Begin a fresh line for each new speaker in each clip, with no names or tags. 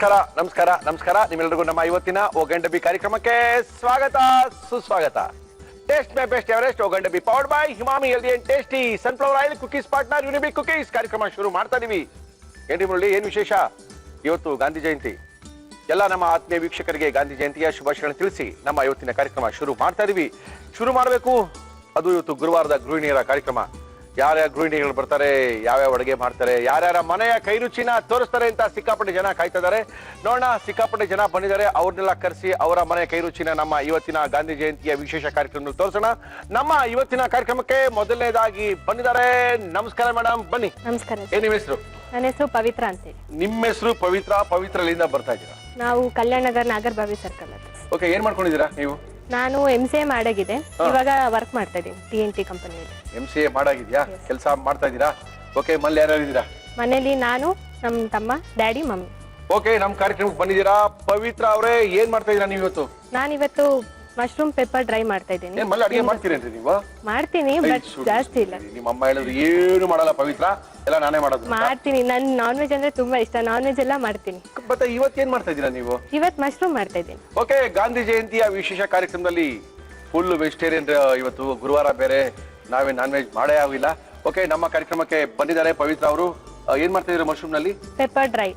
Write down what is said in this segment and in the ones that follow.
ನಮಸ್ಕಾರ ನಿಮ್ಮೆಲ್ಲರಿಗೂ ನಮ್ಮ ಇವತ್ತಿನ ಒಗಂಡಬಿ ಕಾರ್ಯಕ್ರಮಕ್ಕೆ ಸ್ವಾಗತ ಸುಸ್ವಾಗತ. ಟೇಸ್ಟ್ ಮೈ ಬೆಸ್ಟ್ ಎವರೆಸ್ಟ್ ಒಗಂಡಬಿ ಪವರ್ಡ್ ಬೈ ಹಿಮಾಮಿ healthy and tasty sunflower oil cookies partner Unibic cookies ಕಾರ್ಯಕ್ರಮ ಶುರು ಮಾಡ್ತಾ ಇದೀವಿ. ಏನ್ರಿ ಮುರಳಿ, ಏನ್ ವಿಶೇಷ? ಇವತ್ತು ಗಾಂಧಿ ಜಯಂತಿ. ಎಲ್ಲ ನಮ್ಮ ಆತ್ಮೀಯ ವೀಕ್ಷಕರಿಗೆ ಗಾಂಧಿ ಜಯಂತಿಯ ಶುಭಾಶಯಗಳನ್ನು ತಿಳಿಸಿ ನಮ್ಮ ಇವತ್ತಿನ ಕಾರ್ಯಕ್ರಮ ಶುರು ಮಾಡ್ತಾ ಇದೀವಿ. ಶುರು ಮಾಡಬೇಕು, ಅದು ಇವತ್ತು ಗುರುವಾರದ ಗೃಹಿಣಿಯರ ಕಾರ್ಯಕ್ರಮ. ಯಾರ್ಯಾರ ಗೃಹಿಣಿಗಳು ಬರ್ತಾರೆ, ಯಾವ್ಯಾವ ಅಡುಗೆ ಮಾಡ್ತಾರೆ, ಯಾರ್ಯಾರ ಮನೆಯ ಕೈ ರುಚಿನ ತೋರಿಸ್ತಾರೆ ಅಂತ ಸಿಕ್ಕಾಪಟ್ಟೆ ಜನ ಕಾಯ್ತಾ ಇದ್ದಾರೆ. ನೋಡೋಣ, ಸಿಕ್ಕಾಪಟ್ಟೆ ಜನ ಬಂದಿದ್ದಾರೆ, ಅವ್ರನ್ನೆಲ್ಲ ಕರೆಸಿ ಅವರ ಮನೆ ಕೈ ರುಚಿನ ನಮ್ಮ ಇವತ್ತಿನ ಗಾಂಧಿ ಜಯಂತಿಯ ವಿಶೇಷ ಕಾರ್ಯಕ್ರಮದಲ್ಲಿ ತೋರಿಸೋಣ. ನಮ್ಮ ಇವತ್ತಿನ ಕಾರ್ಯಕ್ರಮಕ್ಕೆ ಮೊದಲನೇದಾಗಿ ಬಂದಿದ್ದಾರೆ. ನಮಸ್ಕಾರ ಮೇಡಮ್, ಬನ್ನಿ.
ನಮಸ್ಕಾರ.
ಏನ್ ನಿಮ್ಮ ಹೆಸರು?
ನನ್ನ ಹೆಸರು ಪವಿತ್ರ ಅಂತ.
ನಿಮ್ಮ ಹೆಸರು ಪವಿತ್ರ. ಪವಿತ್ರಲಿಂದ ಬರ್ತಾ ಇದ್ದೀರಾ?
ನಾವು ಕಲ್ಯಾಣ ನಗರ್ ನಾಗರಬಾವಿ ಸರ್ಕಲ್.
ಓಕೆ, ಏನ್ ಮಾಡ್ಕೊಂಡಿದ್ದೀರಾ ನೀವು?
ನಾನು MCA ಮಾಡಾಗಿದೆ, ಇವಾಗ ವರ್ಕ್ ಮಾಡ್ತಾ ಇದ್ದೀನಿ TNT ಕಂಪನಿಯಲ್ಲಿ.
MCA ಮಾಡಾಗಿದ್ಯಾ? ಕೆಲಸ ಮಾಡ್ತಾ ಇದ್ದೀರಾ? ಓಕೆ, ಮನೇಲಿ ಯಾರ್ಯಾರು ಇದ್ದೀರಾ?
ಮನೇಲಿ ನಾನು, ನಮ್ಮ ತಮ್ಮ, ಡ್ಯಾಡಿ, ಮಮ್ಮಿ.
ಓಕೆ, ನಮ್ಮ ಕಾರ್ಯಕ್ರಮಕ್ಕೆ ಬಂದಿದ್ದೀರಾ. ಪವಿತ್ರ ಅವರೇ, ಏನ್ ಮಾಡ್ತಾ ಇದ್ದೀರಾ ನೀವು ಇವತ್ತು?
ನಾನಿವತ್ತು ಮಶ್ರೂಮ್ ಪೆಪ್ಪರ್ ಡ್ರೈ ಮಾಡ್ತಾ ಇದ್ದೀನಿ.
ಏನ್ ಮళ్ళీ ಅಡಿಗೆ ಮಾಡ್ತೀರೇನ್ರಿ ನೀವು?
ಮಾಡ್ತೀನಿ, ಬಟ್ ಜಾಸ್ತಿ ಇಲ್ಲ.
ನಿಮ್ಮ ಅಮ್ಮ ಹೇಳಿದ್ರು ಏನು ಮಾಡಲ್ಲ ಪವಿತ್ರ, ಎಲ್ಲ ನಾನೇ ಮಾಡೋದು.
ಮಾಡ್ತೀನಿ, ನನ್ ನಾನ್ ವೆಜ್ ಅಂದ್ರೆ ತುಂಬಾ ಇಷ್ಟ, ನಾನ್ ವೆಜ್ ಎಲ್ಲ ಮಾಡ್ತೀನಿ.
ಮತ್ತೆ ಇವತ್ತು ಏನ್ ಮಾಡ್ತಾ ಇದ್ದೀರಾ ನೀವು?
ಇವತ್ತು ಮಶ್ರೂಮ್ ಮಾಡ್ತಾ ಇದ್ದೀನಿ.
ಓಕೆ, ಗಾಂಧಿ ಜಯಂತಿಯ ವಿಶೇಷ ಕಾರ್ಯಕ್ರಮದಲ್ಲಿ ಫುಲ್ ವೆಜಿಟೇರಿಯನ್. ಇವತ್ತು ಗುರುವಾರ ಬೇರೆ, ನಾವೇ ನಾನ್ ವೆಜ್ ಮಾಡೇ ಆಗಿಲ್ಲ. ಓಕೆ, ನಮ್ಮ ಕಾರ್ಯಕ್ರಮಕ್ಕೆ ಬಂದಿದ್ದಾರೆ ಪವಿತ್ರ ಅವರು. ಏನ್ ಮಾಡ್ತಾ ಇದ್ದೀರಾ ಮಶ್ರೂಮ್ ನಲ್ಲಿ?
Pepper dry.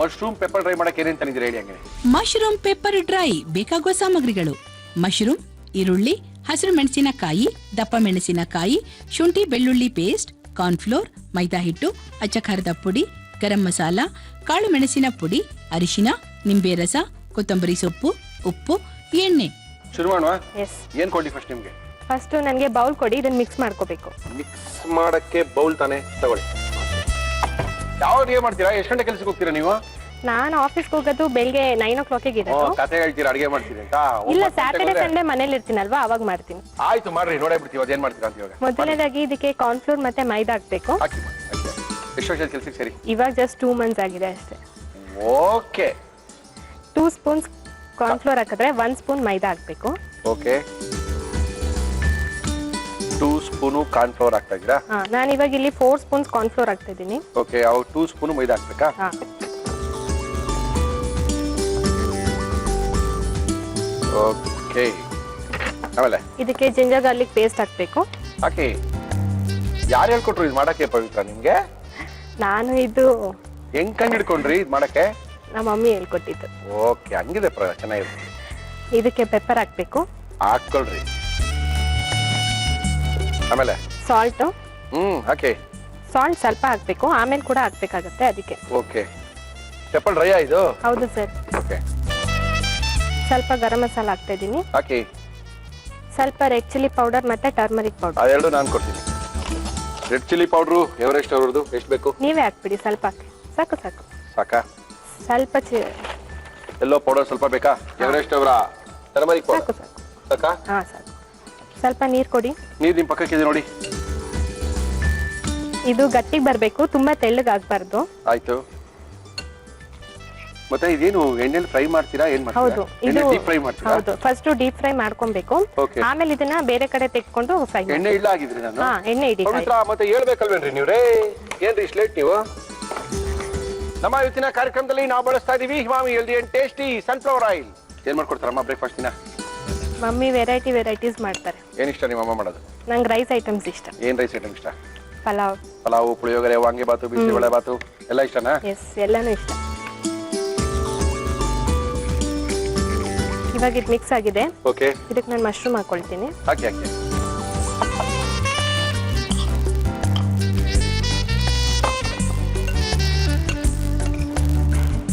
Mushroom pepper dry ಮಾಡಕ್ಕೆ ಏನೇನ್ ತಂದಿದ್ದೀರಾ ಹೇಳಿ ಹಂಗೆ.
ಮಶ್ರೂಮ್ ಪೆಪ್ಪರ್ ಡ್ರೈ ಬೇಕಾಗುವ ಸಾಮಗ್ರಿಗಳು: ಮಶ್ರೂಮ್, ಈರುಳ್ಳಿ, ಹಸಿರು ಮೆಣಸಿನಕಾಯಿ, ದಪ್ಪ ಮೆಣಸಿನಕಾಯಿ, ಶುಂಠಿ ಬೆಳ್ಳುಳ್ಳಿ ಪೇಸ್ಟ್, ಕಾರ್ನ್ಫ್ಲೋರ್, ಮೈದಾ ಹಿಟ್ಟು, ಅಚ್ಚ ಖಾರದ ಪುಡಿ, ಗರಂ ಮಸಾಲ, ಕಾಳು ಮೆಣಸಿನ ಪುಡಿ, ಅರಿಶಿನ, ನಿಂಬೆ ರಸ, ಕೊತ್ತಂಬರಿ ಸೊಪ್ಪು, ಉಪ್ಪು, ಎಣ್ಣೆ.
ಶುರು ಮಾಡುವ?
ಎಸ್.
ಏನ್ ಕೊಡಿ ಫಸ್ಟ್ ನಿಮ್ಗೆ?
ಫಸ್ಟ್ ನನಗೆ ಬೌಲ್ ಕೊಡಿ, ಇದನ್ನ ಮಿಕ್ಸ್ ಮಾಡ್ಕೋಬೇಕು.
ಮಿಕ್ಸ್ ಮಾಡಕ್ಕೆ ಬೌಲ್ ತಾನೆ ತಗೊಳ್ಳಿ. ಯಾವ ಅಡುಗೆ ಮಾಡ್ತೀರಾ? ಎಷ್ಟು ಗಂಟೆ ಕೆಲಸಕ್ಕೆ ಹೋಗ್ತೀರಾ ನೀವು?
ನಾನು ಆಫೀಸ್ಗೆ ಹೋಗೋದು ಬೆಳಿಗ್ಗೆ 9 o'clock ಇರೋದು.
ಕತೆ ಹೇಳ್ತೀರಾ ಅಡುಗೆ ಮಾಡ್ತೀರಿ ಅಂತ?
ಇಲ್ಲ, ಸ್ಯಾಟರ್ಡೆ ಸಂಡೇ ಮನೇಲಿ ಇರ್ತೀನಲ್ವಾ, ಅವಾಗ ಮಾಡ್ತೀನಿ.
ಆಯ್ತು, ಮಾಡ್ರಿ, ನೋಡೇ ಬಿಡ್ತೀವಿ ಅದೇನ್ ಮಾಡ್ತೀರಾ ಅಂತ. ಇವಾಗ
ಮೊದಲನೇದಾಗಿ ಇದಕ್ಕೆ ಕಾರ್ನ್ಫ್ಲೋರ್ ಮತ್ತೆ ಮೈದಾ ಹಾಕ್ಬೇಕು.
ಎಷ್ಟು ವರ್ಷ ಕೆಲಸಕ್ಕೆ ಸೇರಿ?
ಇವಾಗ ಜಸ್ಟ್ 2 months ಆಗಿದೆ ಅಷ್ಟೇ.
ಓಕೆ,
2 ಸ್ಪೂನ್ಸ್ ಕಾರ್ನ್ಫ್ಲೋರ್ ಹಾಕಿದ್ರೆ 1 ಸ್ಪೂನ್ ಮೈದಾ ಹಾಕ್ಬೇಕು.
ಓಕೆ, 2 ಸ್ಪೂನು ಕಾರ್ನ್ಫ್ಲೋರ್ ಹಾಕ್ತಾ ಇದ್ದೀರಾ?
ನಾನು ಇವಾಗ ಇಲ್ಲಿ 4 ಸ್ಪೂನ್ಸ್ ಕಾರ್ನ್ಫ್ಲೋರ್ ಹಾಕ್ತಾ ಇದ್ದೀನಿ.
ಓಕೆ, ಅವು 2 ಸ್ಪೂನು ಮೈದಾ ಹಾಕ್ಬೇಕಾ? ಓಕೆ, ಆಮೇಲೆ
ಇದಕ್ಕೆ ಜಿಂಜರ್ ಗಾರ್ಲಿಕ್ ಪೇಸ್ಟ್ ಹಾಕ್ಬೇಕು.
ಹಾಕಿ. ಯಾರು ಹೇಳ್ಕೊಟ್ರು ಇದು ಮಾಡಕ್ಕೆ ಪವಿತ್ರ ನಿಮ್ಗೆ?
ನಾನು ಇದು
ಹೆಂಗ್ ಕಂಡು ಹಿಡ್ಕೊಂಡ್ರಿ ಇದು ಮಾಡಕ್ಕೆ?
ನಮ್ಮ ಮಮ್ಮಿ ಹೇಳ್ಕೊಟ್ಟಿದ್ದು.
ಓಕೆ, ಹಂಗಿದೆ, ಚೆನ್ನಾಗಿರುತ್ತೆ.
ಇದಕ್ಕೆ ಪೆಪ್ಪರ್ ಹಾಕ್ಬೇಕು.
ಹಾಕೊಳ್ರಿ. ಆಮೇಲೆ
ಸಾಲ್ಟ್.
ಹಾಕಿ.
ಸಾಲ್ಟ್ ಸ್ವಲ್ಪ ಹಾಕ್ಬೇಕು, ಆಮೇಲೆ ಕೂಡ ಹಾಕ್ಬೇಕಾಗತ್ತೆ ಅದಕ್ಕೆ.
ಓಕೆ, ಪೆಪ್ಪರ್ ಡ್ರೈ ಇದು?
ಹೌದು ಸರ್.
ಓಕೆ,
ಸ್ವಲ್ಪ ಗರಂ ಮಸಾಲ ಹಾಕ್ತಾ ಇದ್ದೀನಿ.
ಹಾಕಿ.
ಸ್ವಲ್ಪ ರೆಡ್ ಚಿಲ್ಲಿ ಪೌಡರ್ ಮತ್ತೆ ಟರ್ಮರಿಕ್ ಪೌಡರ್.
ಅದೆರಡು ನಾನು ಕೊಡ್ತೀನಿ. ರೆಡ್ ಚಿಲ್ಲಿ ಪೌಡ್ರು ಎವರೆಸ್ಟ್ ಅವ್ರದ್ದು ಎಷ್ಟು ಬೇಕು?
ನೀವೇ ಹಾಕ್ಬಿಡಿ, ಸ್ವಲ್ಪ ಹಾಕಿ. ಸಾಕು ಸಾಕು.
ಸಾಕಾ?
ಸ್ವಲ್ಪ
ಎಲ್ಲೋ ಪೌಡರ್ ಸ್ವಲ್ಪ ಬೇಕಾ? ಎವರೆಸ್ಟ್ ಅವರ ಟರ್ಮರಿಕ್ ಪೌಡರ್
ಸಾಕು ಸಾಕು.
ಸಾಕಾ?
ಹಾ, ಸಾಕು. ಸ್ವಲ್ಪ ನೀರು ಕೊಡಿ.
ನೀರು ನಿಮ್ಮ ಪಕ್ಕಕ್ಕಿದೆ ನೋಡಿ.
ಇದು ಗಟ್ಟಿಗೆ ಬರಬೇಕು, ತುಂಬಾ ತೆಳ್ಳಗಾಗಬಾರ್ದು.
ಆಯ್ತು. ಮತ್ತೆ ಇದೇನು ಎಣ್ಣೆಲಿ ಫ್ರೈ ಮಾಡ್ತೀರಾ? ಏನ್ ಮಾಡ್ತೀರಾ?
ಹೌದು, ಇದು
ಡೀಪ್ ಫ್ರೈ ಮಾಡ್ತೀರಾ?
ಹೌದು, ಫಸ್ಟ್ ಡೀಪ್ ಫ್ರೈ ಮಾಡ್ಕೊಬೇಕು. ಆಮೇಲೆ ಇದನ್ನ ಬೇರೆ ಕಡೆ ತೆಗೆದುಕೊಂಡು ಫ್ರೈ ಮಾಡಿ.
ಎಣ್ಣೆ ಇಲ್ಲ ಆಗಿದ್ರಿ ನಾನು?
ಹಾ, ಎಣ್ಣೆ ಇಡಿ.
ಪವಿತ್ರ, ಮತ್ತೆ ಹೇಳ್ಬೇಕಲ್ವೇನ್ರಿ ನೀವ್ರೇ? ಏನ್ರಿ ಇಷ್ಟು ಲೇಟ್ ನೀವು? ನಮ್ಮ ಇವತ್ತಿನ ಕಾರ್ಯಕ್ರಮದಲ್ಲಿ ನಾವು ಬಳಸ್ತಾ ಇದೀವಿ Himami healthy and tasty sunflower oil. ಏನ್ ಮಾಡ್ಕೊಡ್ತಾರಮ್ಮ ಬ್ರೇಕ್ಫಾಸ್ಟ್ ದಿನ?
ಮಮ್ಮಿ ವೆರೈಟೀಸ್ ಮಾಡ್ತಾರೆ.
ಏನ್ ಇಷ್ಟ ನಿಮ್ಮ ಅಮ್ಮ ಮಾಡೋದು?
ನಂಗೆ ರೈಸ್ ಐಟಮ್ಸ್ ಇಷ್ಟ.
ಏನ್ ರೈಸ್ ಐಟಮ್ ಇಷ್ಟ?
ಪಲಾವ್,
ಪುಳಿಯೋಗರೆ, ವಾಂಗಿ ಬಾತು, ಬಿಸಿಬೇಳೆ ಬಾತು ಎಲ್ಲ ಇಷ್ಟನಾ?
ಎಸ್, ಎಲ್ಲಾನು ಇಷ್ಟ. ಇವಾಗ ಇದು ಮಿಕ್ಸ್ ಆಗಿದೆ.
ಓಕೆ,
ಇದಕ್ಕೆ ನಾನು ಮಶ್ರೂಮ್ ಹಾಕೊಳ್ತೀನಿ.
ಹಾಕಿ ಹಾಕಿ.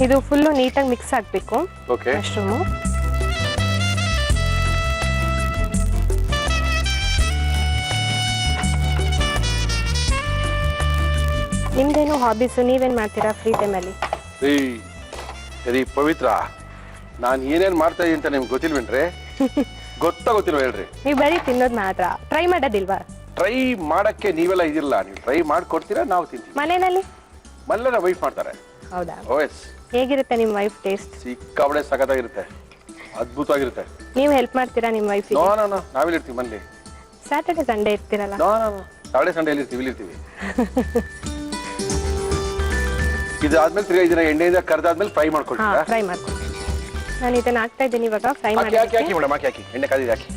ಇದು ಫುಲ್ಲು ನೀಟಾಗಿ ಮಿಕ್ಸ್ ಆಗಬೇಕು.
Okay,
mushroom. ನಿಮ್ದೇನು ಹಾಬೀಸ್? ನೀವೇನ್ ಮಾಡ್ತೀರಾ ಫ್ರೀ ಟೈಮಲ್ಲಿ?
ಸರಿ ಪವಿತ್ರ, ನಾನು ಏನೇನ್ ಮಾಡ್ತಾ ಇದೀನಿ ಅಂತ ನಿಮ್ಗೆ ಗೊತ್ತಿಲ್ವೇನ್ರಿ? ಗೊತ್ತಿಲ್ವ ಹೇಳ್ರಿ?
ನೀವು ಬರೀ ತಿನ್ನೋದು ಮಾತ್ರ, ಟ್ರೈ ಮಾಡೋದಿಲ್ವಾ?
ಟ್ರೈ ಮಾಡಕ್ಕೆ ನೀವೆಲ್ಲ ಇದಿಲ್ಲ, ನೀವು ಟ್ರೈ ಮಾಡ್ಕೊಡ್ತೀರಾ, ನಾವು ತಿಂತೀವಿ.
ಮನೆಯಲ್ಲಿ
ಮಲ್ಲೆಲ್ಲ ವೈಫ್ ಮಾಡ್ತಾರೆ.
ಹೌದಾ?
ಓಎಸ್.
ಹೇಗಿರುತ್ತೆ ನಿಮ್ಮ ವೈಫ್ ಟೇಸ್ಟ್?
ಸಿಕ್ಕಾಬಡೆ ಸಖತ್ತಾಗಿರುತ್ತೆ, ಅದ್ಭುತವಾಗಿರುತ್ತೆ.
ನೀವು ಹೆಲ್ಪ್ ಮಾಡ್ತೀರಾ ನಿಮ್ಮ ವೈಫ್?
ನೋ, ನಾವಿಲ್ಲಿ ಇರ್ತೀವಿ ಮನೇಲಿ.
ಸ್ಯಾಟರ್ಡೆ ಸಂಡೇ ಇರ್ತೀರಲ್ಲ?
ನೋ, ಸಾಟರ್ಡೆ ಸಂಡೇ ಇಲ್ಲಿ ಇರ್ತೀವಿ. ಇದಾದ್ಮೇಲೆ ತಿರ್ಗಾ ಇದನ್ನ ಎಣ್ಣೆಯಿಂದ ಕರ್ದಾದ್ಮೇಲೆ ಫ್ರೈ
ಹಾ
ಮಾಡ್ಕೊಳ್ತೀರಾ?
ಫ್ರೈ ಮಾಡ್ಕೊಂಡು ನಾನು ಇದನ್ನ ಹಾಕ್ತಾ ಇದ್ದೀನಿ ಇವಾಗ ಫ್ರೈ
ಹಾಕಿ ಹಾಕಿ
ಮಾಡಿ
ಹಾಕಿ ಮೇಡಮ್, ಹಾಕಿ ಎಣ್ಣೆ ಕಾದಿದೆ ಹಾಕಿ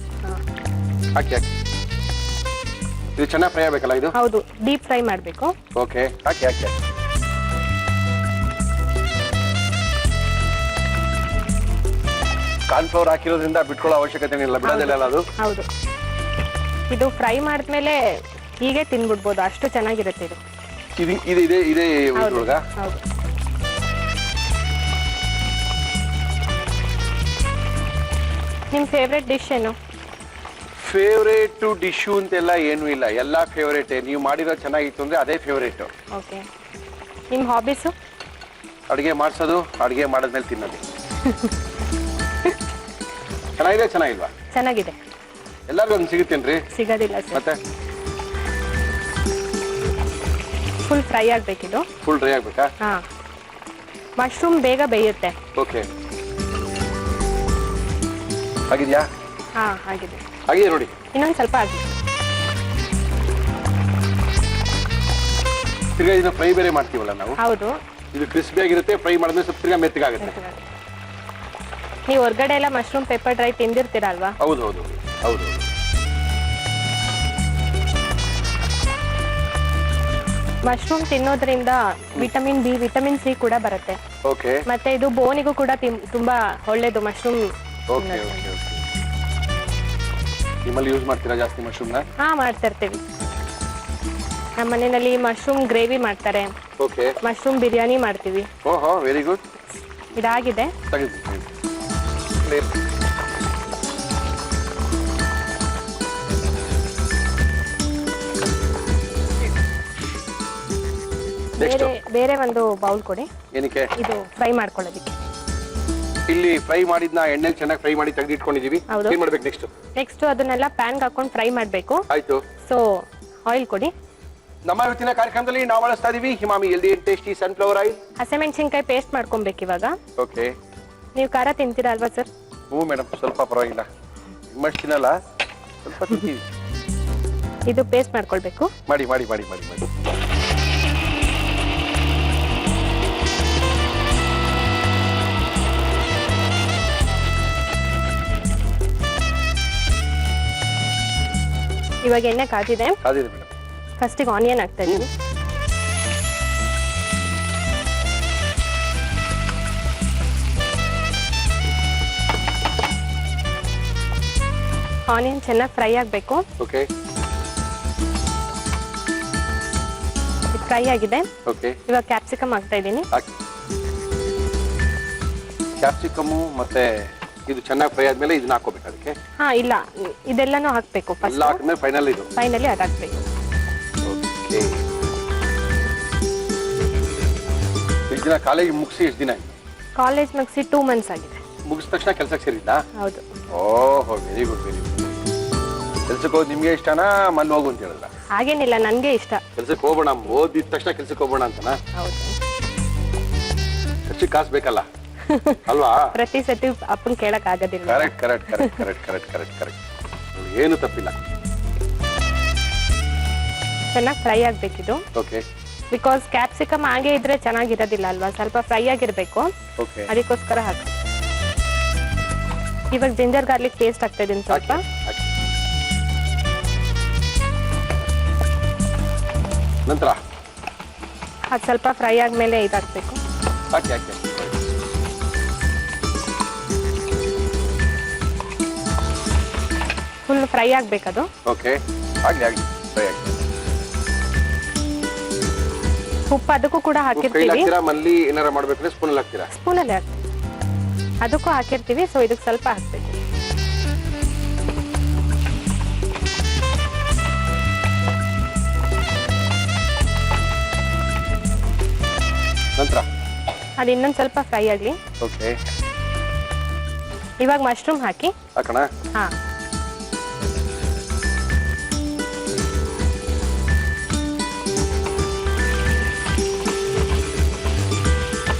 ಹಾಕಿ. ಇದು ಚೆನ್ನಾಗಿ ಫ್ರೈ ಆಗ್ಬೇಕಲ್ಲ ಇದು?
ಹೌದು, ಡೀಪ್ ಫ್ರೈ ಮಾಡಬೇಕು.
ಓಕೆ, ಹಾಕಿ ಹಾಕಿ ಹಾಕಿ. ಕಾರ್ನ್ಫ್ಲವರ್ ಹಾಕಿರೋದ್ರಿಂದ ಬಿಟ್ಕೊಳ್ಳೋ ಅವಶ್ಯಕತೆ ಇಲ್ಲ, ಬಿಡೋದಿಲ್ಲ ಅದು.
ಹೌದು, ಇದು ಫ್ರೈ ಮಾಡಿದ್ಮೇಲೆ ಹೀಗೆ ತಿನ್ಬಿಡ್ಬೋದು, ಅಷ್ಟು ಚೆನ್ನಾಗಿರುತ್ತೆ ಇದು.
ಇದೆ
ಹೌದು
ಒಳಗ.
ಹೌದು. ನಿಮ್ ಫೇವ್ರೆಟ್ ಡಿಶ್ ಏನು?
ಫೇವ್ರೇಟ್ ಡಿಶು ಅಂತೆಲ್ಲ ಏನೂ ಇಲ್ಲ, ಎಲ್ಲ ಫೇವ್ರೇಟ್. ನೀವು ಮಾಡಿರೋ ಚೆನ್ನಾಗಿತ್ತು ಅಂದ್ರೆ ಅದೇ ಫೇವ್ರೇಟ್.
ಓಕೆ, ನಿಮ್ ಹಾಬೀಸು?
ಅಡುಗೆ ಮಾಡಿಸೋದು, ಅಡುಗೆ ಮಾಡಿದ್ಮೇಲೆ ತಿನ್ನೋದು. ಚೆನ್ನಾಗಿದೆ ಚೆನ್ನಾಗಿಲ್ವಾ?
ಚೆನ್ನಾಗಿದೆ.
ಎಲ್ಲರಿಗೂ ಒಂದು ಸಿಗುತ್ತೇನ್ರಿ?
ಸಿಗೋದಿಲ್ಲ ಸರ್.
ಮತ್ತೆ
ಫುಲ್ ಫ್ರೈ ಆಗ್ಬೇಕಿದು.
ಫುಲ್ ಡ್ರೈ ಆಗ್ಬೇಕಾ?
ಹಾ, ಮಶ್ರೂಮ್ ಬೇಗ ಬೇಯುತ್ತೆ.
ಓಕೆ, ಆಗಿದ್ಯಾ?
ಹಾ ಆಗಿದೆ.
ಆಗಿದೆ ನೋಡಿ.
ಇನ್ನೊಂದು ಸ್ವಲ್ಪ ಆಗಿದೆ.
ತಿರ್ಗಾ ಇದನ್ನ ಫ್ರೈ ಬೇರೆ ಮಾಡ್ತೀವಲ್ಲ ನಾವು.
ಹೌದು,
ಇದು ಕ್ರಿಸ್ಪಿ ಆಗಿರುತ್ತೆ, ಫ್ರೈ ಮಾಡಿದ್ರೆ ಸ್ವಲ್ಪ ತಿರ್ಗಾ ಮೆತ್ತಗಾಗುತ್ತೆ.
ನೀವು ಹೊರಗಡೆ ಎಲ್ಲ ಮಶ್ರೂಮ್ ಪೆಪ್ಪರ್ ಡ್ರೈ ತಿಂದಿರ್ತೀರಲ್ವಾ?
ಹೌದು ಹೌದು ಹೌದು.
ಮಶ್ರೂಮ್ ತಿನ್ನೋದ್ರಿಂದ ವಿಟಮಿನ್ ಬಿ, ವಿಟಮಿನ್ ಸಿ ಕೂಡ ಬರುತ್ತೆ.
ಓಕೆ
ಮತ್ತೆ ಇದು ಬೋನಿಗೂ ಕೂಡ ತುಂಬಾ ಒಳ್ಳೇದು ಮಶ್ರೂಮ್.
Okay okay okay. ನಿಮ್ಮಲ್ಲಿ ಯೂಸ್ ಮಾಡ್ತೀರಾ ಜಾಸ್ತಿ ಮಶ್ರೂಮ್ನ?
ಹಾ, ಮಾಡ್ತಾ ಇರ್ತೀವಿ. ನಮ್ಮ ಮನೆಯಲ್ಲಿ ಮಶ್ರೂಮ್ ಗ್ರೇವಿ ಮಾಡ್ತಾರೆ,
ಓಕೆ.
ಮಶ್ರೂಮ್ ಬಿರಿಯಾನಿ ಮಾಡ್ತೀವಿ.
ಓಹೋ, ವೆರಿ ಗುಡ್.
ಇದಾಗಿದೆ. ಬೇರೆ ಬೇರೆ ಒಂದು ಬೌಲ್ ಕೊಡಿ.
ಏನಕ್ಕೆ?
ಇದು ಫ್ರೈ ಮಾಡ್ಕೊಳ್ಳೋದಕ್ಕೆ.
ಇಲ್ಲಿ ಫ್ರೈ ಮಾಡಿದ್ನ ಎಣ್ಣೆಲಿ ಚೆನ್ನಾಗಿ ಫ್ರೈ ಮಾಡಿ ತೆಗೆದಿಟ್ಕೊಂಡಿದೀವಿ.
ಹೌದು.
ಏನ್ ಮಾಡ್ಬೇಕು ನೆಕ್ಸ್ಟ್?
ನೆಕ್ಸ್ಟ್ ಅದನ್ನೆಲ್ಲ ಪ್ಯಾನ್ಗೆ ಹಾಕೊಂಡು ಫ್ರೈ ಮಾಡಬೇಕು.
ಆಯ್ತು.
ಸೊ ಆಯಿಲ್ ಕೊಡಿ.
ನಮ್ಮ ಇವತ್ತಿನ ಕಾರ್ಯಕ್ರಮದಲ್ಲಿ ನಾವು ಬಳಸ್ತಾ ಇದೀವಿ Himami healthy and tasty sunflower oil.
ಹಸಿಮೆಣಸಿನ್ಕಾಯಿ ಪೇಸ್ಟ್ ಮಾಡ್ಕೊಬೇಕು ಇವಾಗ.
ಓಕೆ.
ನೀವು ಖಾರ ತಿಂತೀರಾ ಅಲ್ವಾ ಸರ್?
ಹ್ಞೂ ಮೇಡಮ್, ಸ್ವಲ್ಪ ಪರವಾಗಿಲ್ಲ, ನಿಮ್ಮಷ್ಟು ತಿನ್ನಲ್ಲ, ಸ್ವಲ್ಪ ತಿಂತೀವಿ.
ಇದು ಪೇಸ್ಟ್ ಮಾಡ್ಕೊಳ್ಬೇಕು.
ಮಾಡಿ ಮಾಡಿ ಮಾಡಿ ಮಾಡಿ ಮಾಡಿ.
ಇವಾಗ ಎಣ್ಣೆ ಕಾದಿದೆ.
ಕಾದಿದೆ ಮೇಡಮ್.
ಫಸ್ಟಿಗೆ ಆನಿಯನ್ ಹಾಕ್ತಾ ಇದ್ದೀನಿ. ಆನಿಯನ್ ಚೆನ್ನಾಗಿ ಫ್ರೈ ಆಗಬೇಕು.
ಓಕೆ.
ಇದು ಫ್ರೈ ಆಗಿದೆ.
ಓಕೆ.
ಇವಾಗ ಕ್ಯಾಪ್ಸಿಕಮ್ ಹಾಕ್ತಾ ಇದ್ದೀನಿ.
ಕ್ಯಾಪ್ಸಿಕಮ್ಮು ಮತ್ತೆ ಇದು ಚೆನ್ನಾಗಿ ಫ್ರೈ ಆದ್ಮೇಲೆ ಇದನ್ನ ಹಾಕೋಬೇಕು ಅದಕ್ಕೆ?
ಹಾ, ಇಲ್ಲ, ಇದೆಲ್ಲಾನು ಹಾಕ್ಬೇಕು ಫಸ್ಟ್.
ಎಲ್ಲ ಹಾಕಿದ್ಮೇಲೆ ಫೈನಲ್ ಇದು?
ಫೈನಲಿ ಅದು ಹಾಕ್ಬೇಕು.
ಓಕೆ. ಎಷ್ಟು ದಿನ ಕಾಲೇಜ್ ಮುಗಿಸಿ ಎಷ್ಟು ದಿನ ಆಯ್ತು?
ಕಾಲೇಜ್ ಮುಗಿಸಿ 2 months ಆಗಿದೆ.
ಮುಗಿದ ತಕ್ಷಣ ಕೆಲ್ಸಕ್ಕೆ ಸೇರಿದ್ದಾ?
ಹೌದು.
ಓಹೋ, ವೆರಿ ಗುಡ್ ವೆರಿ ಗುಡ್. ಕೆಲ್ಸಕ್ಕೆ ಹೋಗಿ ನಿಮ್ಗೆ ಇಷ್ಟನಾ ಮಲ್ಲಿ ಹೋಗು ಅಂತ ಹೇಳಿದ್ರ?
ಹಾಗೇನಿಲ್ಲ, ನನಗೆ ಇಷ್ಟ.
ಕೆಲ್ಸಕ್ಕೆ ಹೋಗೋಣ, ಓದಿದ ತಕ್ಷಣ ಕೆಲ್ಸಕ್ಕೆ ಹೋಗೋಣ ಅಂತನಾ?
ಹೌದು.
ಖರ್ಚಿಗೆ ಕಾಸು ಬೇಕಲ್ಲ ಅಲ್ವಾ?
ಪ್ರತಿ ಸತಿ ಅಪ್ಪನ್ ಕೇಳಕ್ ಆಗೋದಿಲ್ಲ.
Correct correct correct correct correct correct correct. ಏನು ತಪ್ಪಿಲ್ಲ.
ಚೆನ್ನಾಗಿ ಫ್ರೈ ಆಗ್ಬೇಕಿದು.
ಓಕೆ.
ಬಿಕಾಸ್ ಕ್ಯಾಪ್ಸಿಕಮ್ ಹಾಗೆ ಇದ್ರೆ ಚೆನ್ನಾಗಿರೋದಿಲ್ಲ ಅಲ್ವಾ, ಸ್ವಲ್ಪ ಫ್ರೈ ಆಗಿರ್ಬೇಕು.
ಓಕೆ.
ಅದಕ್ಕೋಸ್ಕರ ಹಾಕಿ. ಇವಾಗ ಜಿಂಜರ್ ಗಾರ್ಲಿಕ್ ಪೇಸ್ಟ್ ಹಾಕ್ತಾ ಇದೀನಿ ಸ್ವಲ್ಪ.
ನಂತರ
ಅದು ಸ್ವಲ್ಪ ಫ್ರೈ ಆದ್ಮೇಲೆ ಇದಾಗಬೇಕು.
ಹಾಕಿ ಹಾಕಿ.
ಫುಲ್ ಫ್ರೈ ಆಗ್ಬೇಕದು.
ಓಕೆ, ಆಗ್ಲಿ ಆಗ್ಲಿ, ಫ್ರೈ ಆಗಿ.
ಉಪ್ಪು ಅದಕ್ಕೂ ಕೂಡ ಹಾಕಿರ್ತೀವಿ.
ಮಲ್ಲಿ ಏನಾರ ಮಾಡ್ಬೇಕಂದ್ರೆ ಸ್ಪೂನಲ್ಲಿ ಹಾಕ್ತೀರಾ?
ಸ್ಪೂನಲ್ಲಿ ಹಾಕ್ತೀವಿ, ಅದಕ್ಕೂ ಹಾಕಿರ್ತೀವಿ. ಸೊ ಇದಕ್ಕೆ ಸ್ವಲ್ಪ ಹಾಕ್ಬೇಕು.
ನಂತರ
ಅದು ಇನ್ನೊಂದು ಸ್ವಲ್ಪ ಫ್ರೈ ಆಗಲಿ.
ಓಕೆ.
ಇವಾಗ ಮಶ್ರೂಮ್ ಹಾಕಿ.
ಹಾಕೋಣ?
ಹಾ.